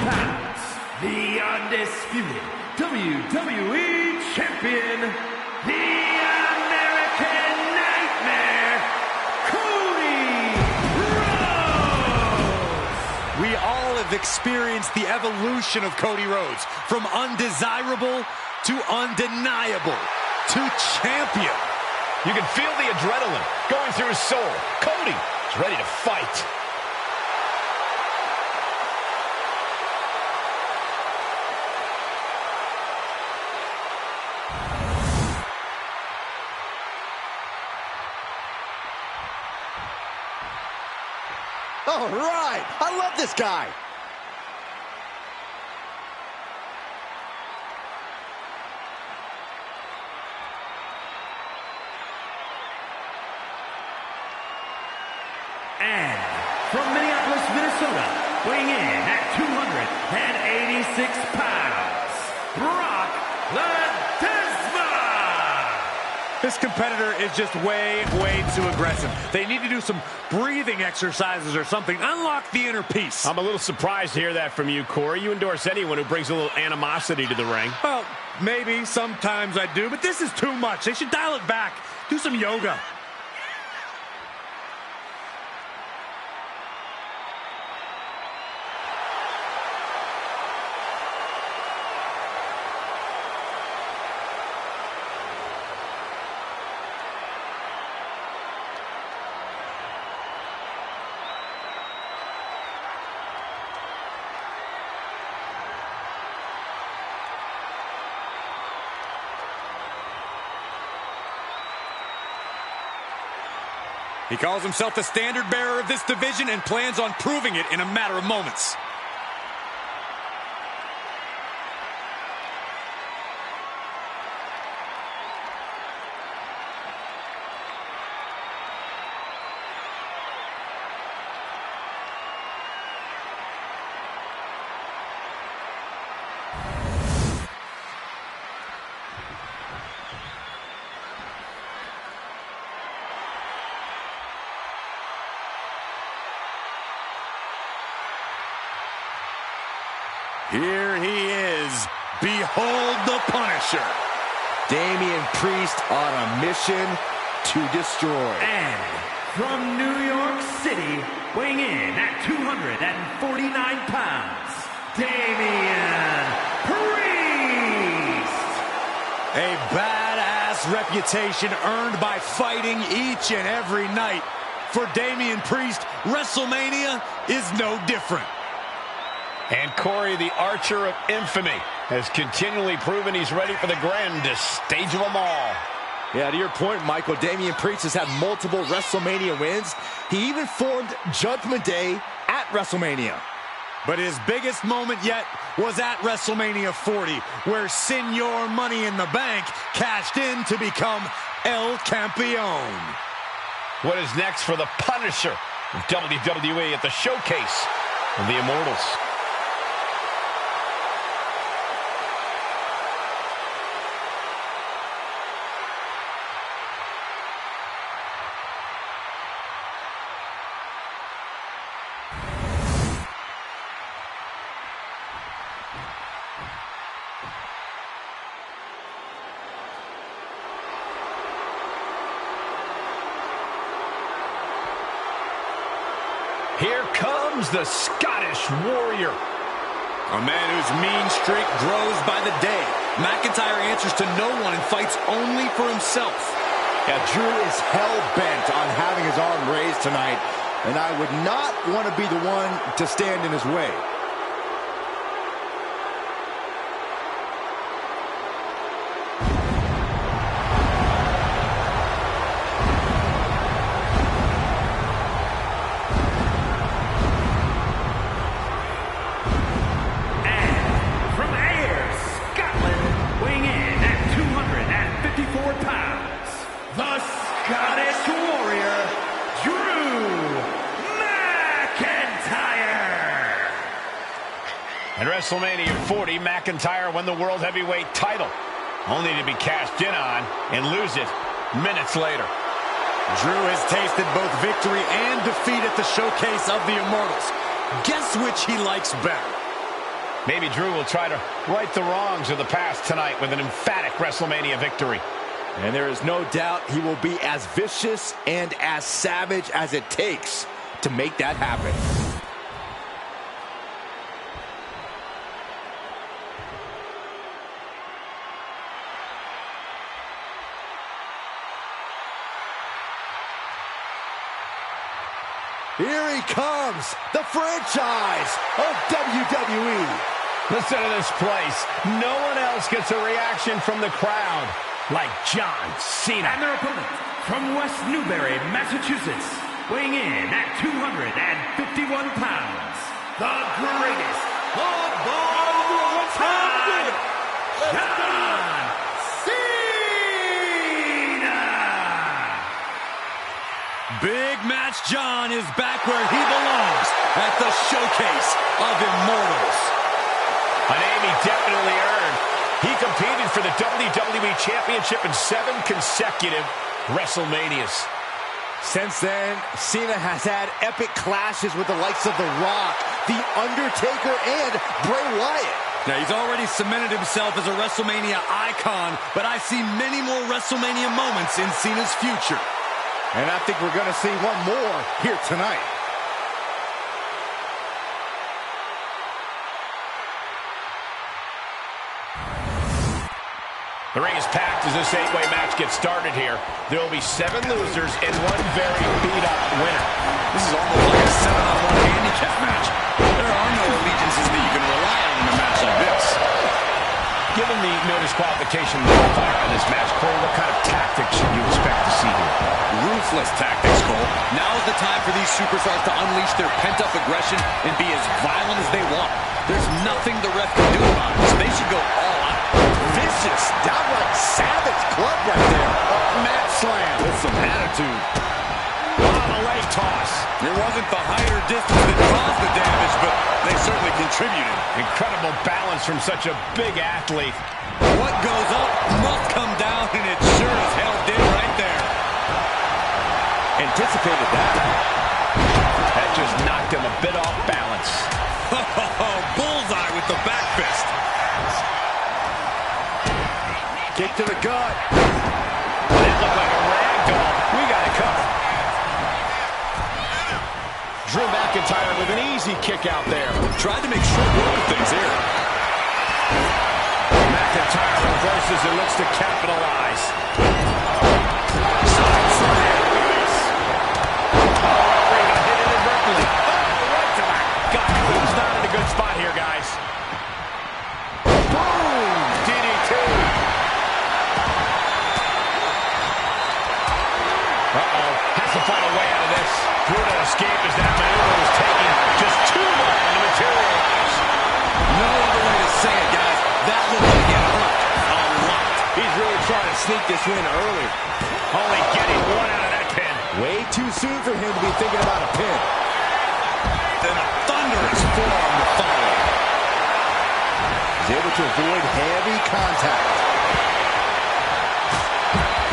pounds, the undisputed WWE Champion, the American Nightmare, Cody Rhodes! We all have experienced the evolution of Cody Rhodes, from undesirable to undeniable to champion. You can feel the adrenaline going through his soul. Cody is ready to fight. All right, I love this guy. And from Minneapolis, Minnesota, weighing in at 286 pounds, Brock Lesnar! This competitor is just way too aggressive. They need to do some breathing exercises or something. Unlock the inner peace. I'm a little surprised to hear that from you, Corey. You endorse anyone who brings a little animosity to the ring. Well, maybe sometimes I do, but this is too much. They should dial it back. Do some yoga. He calls himself the standard bearer of this division and plans on proving it in a matter of moments. Here he is. Behold the Punisher. Damian Priest on a mission to destroy. And from New York City, weighing in at 249 pounds, Damian Priest! A badass reputation earned by fighting each and every night. For Damian Priest, WrestleMania is no different. And Corey, the Archer of Infamy, has continually proven he's ready for the grandest stage of them all. Yeah, to your point, Michael, Damian Priest has had multiple WrestleMania wins. He even formed Judgment Day at WrestleMania. But his biggest moment yet was at WrestleMania 40, where Señor Money in the Bank cashed in to become El Campeón. What is next for the Punisher of WWE at the Showcase of the Immortals? Here comes the Scottish Warrior. A man whose mean streak grows by the day. McIntyre answers to no one and fights only for himself. Yeah, Drew is hell-bent on having his arm raised tonight, and I would not want to be the one to stand in his way. At WrestleMania 40, McIntyre won the World Heavyweight title, only to be cashed in on and lose it minutes later. Drew has tasted both victory and defeat at the Showcase of the Immortals. Guess which he likes better? Maybe Drew will try to right the wrongs of the past tonight with an emphatic WrestleMania victory. And there is no doubt he will be as vicious and as savage as it takes to make that happen. Here he comes, the franchise of WWE. Listen to this place. No one else gets a reaction from the crowd like John Cena. And their opponent from West Newbury, Massachusetts, weighing in at 251 pounds, the greatest of all time, John Cena! Big Match John is back where he belongs at the Showcase of Immortals. A name he definitely earned. He competed for the WWE Championship in 7 consecutive WrestleManias. Since then, Cena has had epic clashes with the likes of The Rock, The Undertaker, and Bray Wyatt. Now, he's already cemented himself as a WrestleMania icon, but I see many more WrestleMania moments in Cena's future. And I think we're going to see one more here tonight. The ring is packed as this 8-way match gets started here. There will be 7 losers and 1 very beat-up winner. This is almost like a 7-on-1 handicap match. There are no allegiances that you can rely on in a match like this. Given the no disqualification modifier on this match, Cole, what kind of tactics should you expect to see here? Ruthless tactics, Cole. Now is the time for these superstars to unleash their pent-up aggression and be as violent as they want. There's nothing the ref can do about it, so they should go all out. Vicious, downright savage club right there. Mat slam with some attitude. A leg toss. It wasn't the height or distance that caused the damage, but they certainly contributed. Incredible balance from such a big athlete. What goes up must come down, and it sure as hell did right there. Anticipated that. That just knocked him a bit off balance. Bullseye with the back fist. Kick to the gut. That looked like a rag doll. We got it covered. Drew McIntyre with an easy kick out there. Tried to make short work of things here. McIntyre reverses and looks to capitalize. Side slam. Referee got hit inadvertently. Right to that gut. He's not in a good spot here, guys. Boom! DDT. brutal escape as that maneuver was taking just too long to materialize. No other way to say it, guys. That looked like it hurt a lot. He's really trying to sneak this win early. Only getting one out of that pin. Way too soon for him to be thinking about a pin. Then a thunderous forearm to follow. He's able to avoid heavy contact.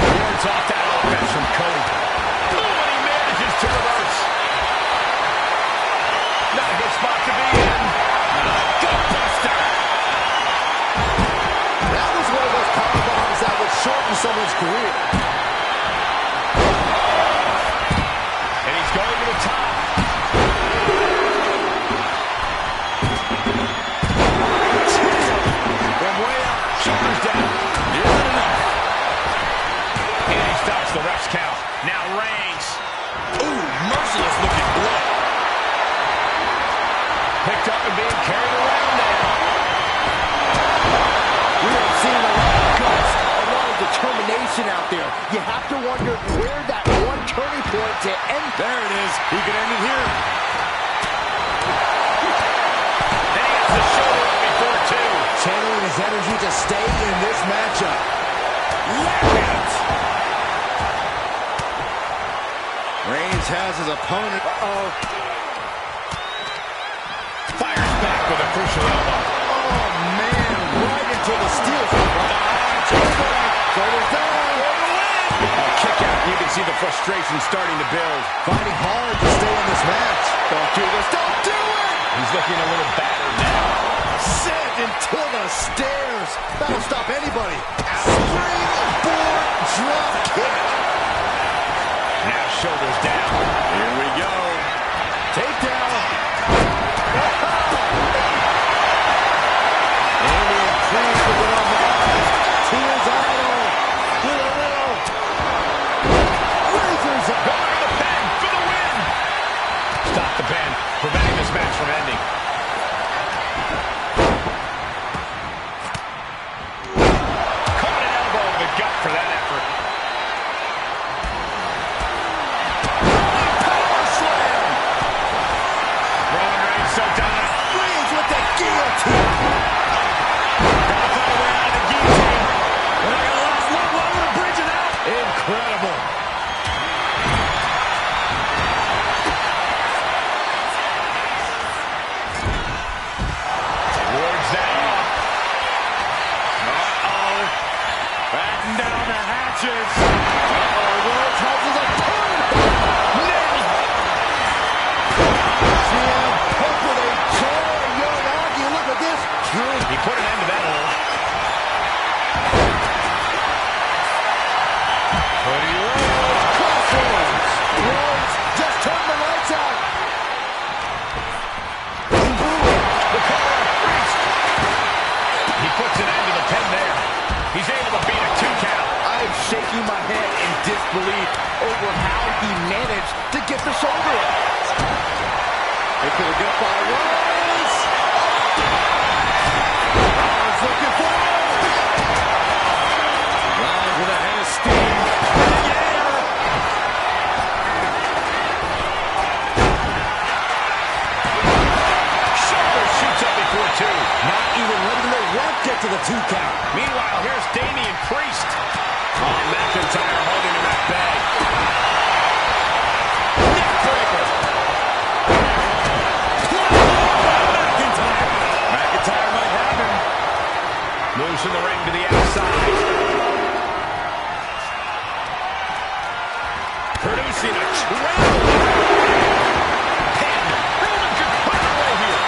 Wards off that offense from Cody. Oh, and he manages to reverse. Not a good spot to be in. Gut buster. That was one of those power bombs that would shorten someone's career. And he's going to the top. From way up, shoulders down. Isn't enough. And he stops the ref's count. Now Reigns. Ooh, merciless looking blow. Picked up and being carried around now. We have seen a lot of guts, a lot of determination out there. You have to wonder where that one turning point to end. There it is. He could end it here. And he has the shoulder up before two. Channeling his energy to stay in this matchup. Lariat. Reigns has his opponent. Fires back with a crucial elbow. Oh, man, right into the steel. Shoulders down. A kick out. You can see the frustration starting to build. Fighting hard to stay in this match. Don't do this. Don't do it. He's looking a little battered now. Sent into the stairs. That'll stop anybody. Springboard drop kick. Now shoulders down. Here we go. Takedown. And he increased with the homage to his idol. With a little razors up. Going to the pen for the win. Stop the pen, preventing this match from ending. Caught an elbow in the gut for that effort. Power slam. Roman Reigns so done. Reigns with the guillotine. Gotta find a way out of the guillotine. And I got a last one longer to bridge it out. Incredible. Wards that off. Uh-oh. Batten down the hatches. Ward's has his opponent. CM Punk with a joy. Young Aki, look at this. He put an end to that hold. Cody Rhodes, crossroads. Rhodes just turned the lights out. The cover, Priest. He puts an end to the pin there. He's able to beat a 2 count. I'm shaking my head in disbelief over how he managed to get the shoulder up. They could have got by Rhodes. Rhodes looking for it. Rhodes with a head of steam. Shoulder shoots up before 2. Not even letting the ref get to the 2 count. Meanwhile, here's Damian Priest. Oh, McIntyre holding him at bay. Neck breaker. McIntyre might have him. Moves from the ring to the outside. Producing a trail. Pin. Roman could put it away here.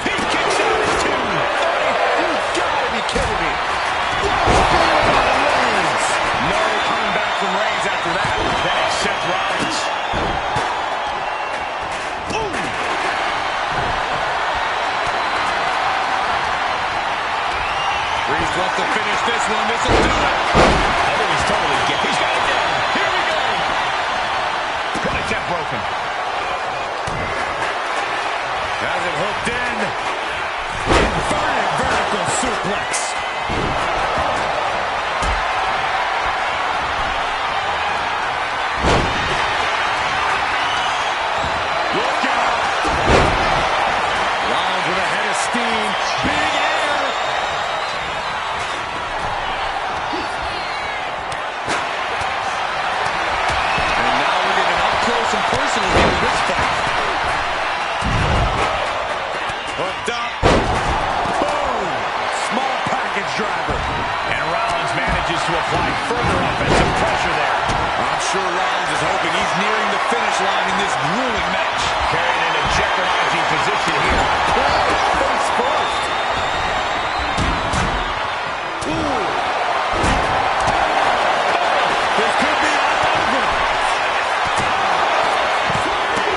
He kicks out at 2. You gotta be kidding me. Reigns. No coming back from Reigns after that. Then it's Seth Rollins. Priest wants to finish this one. This will do it. I think he's totally get. He's got it down. Here we go. Got a jet broken. Has it hooked in. Inverted vertical suplex. hoping he's nearing the finish line in this grueling match. Carried in a jeopardizing position here. Face first. Ooh. This could be all over.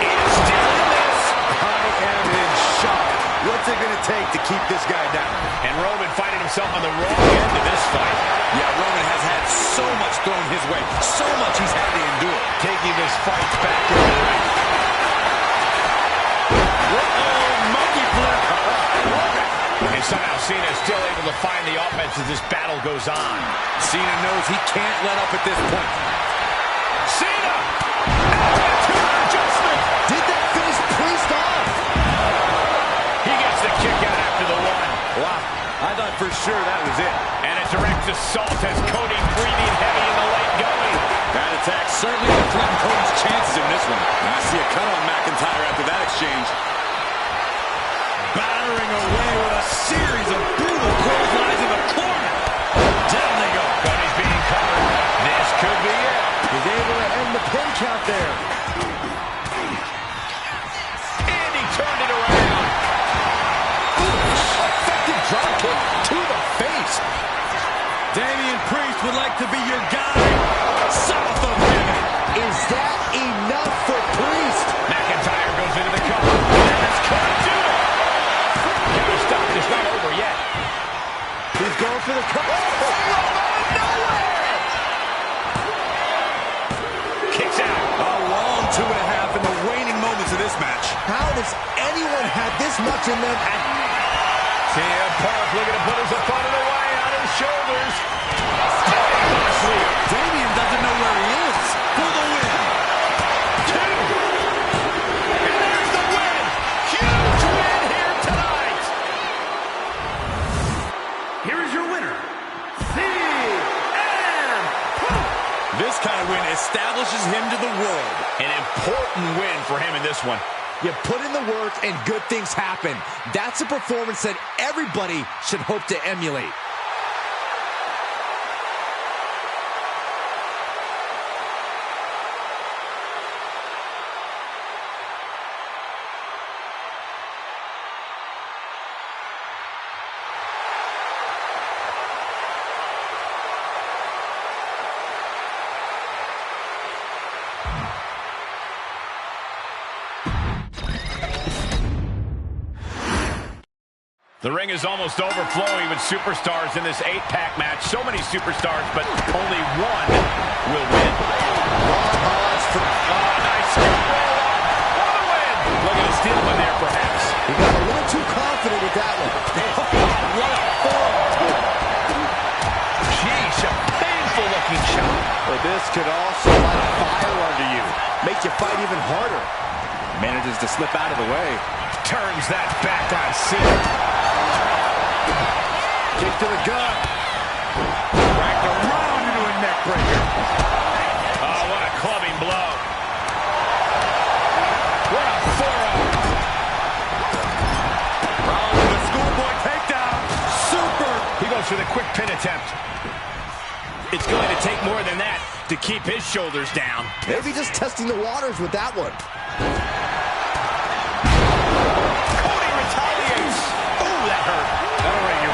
It's still in this. I am in shock. What's it going to take to keep this guy down? And Roman finding himself on the wrong end of this fight. Yeah, Roman has had so much thrown his way, so much he's had to endure. Taking this fight back in the ring. Monkey flip. And somehow Cena is still able to find the offense as this battle goes on. Cena knows he can't let up at this point. Cena! Attitude adjustment! Did that finish Priest off? He gets the kick out after the one. Wow, I thought for sure that was it. And a direct assault has Cody breathing heavy in the late going. That attack certainly will threaten Cody's chances in this one. I see a cut on McIntyre after that exchange. Battering away with a series of brutal clotheslines in the corner. Down they go. Cody's being covered. This could be it. He's able to end the pin count there. And he turned it around. Effective dropkick to the face. Damian Priest would like to be your guy. South of him. Is that enough for Priest? McIntyre goes into the cover. That's gonna do it. Counter stop. It's not over yet. He's going for the cover. Kicks out. A long 2.5 in the waning moments of this match. How does anyone have this much in them at CM Punk looking to put his opponent away on his shoulders. Damian doesn't know where he is. For the win. 2. And there's the win. Huge win here tonight. Here is your winner, CM Punk. This kind of win establishes him to the world. An important win for him in this one. you put in the work and good things happen? That's a performance that everybody should hope to emulate. The ring is almost overflowing with superstars in this 8-pack match. So many superstars, but only one will win. Nice scoop roll up for the win. Looking to steal one there, perhaps. He got a little too confident with that one. What a forearm. Sheesh, a painful-looking shot. But this could also light fire under you. Make you fight even harder. Manages to slip out of the way. Turns that back on Cena. Kick to the gut. Dragged around into a neck breaker. Oh, what a clubbing blow. What a forearm. Oh, the schoolboy takedown. Super. He goes for the quick pin attempt. It's going to take more than that to keep his shoulders down. Maybe just testing the waters with that one. Cody retaliates. Oh, that hurt. That'll ring your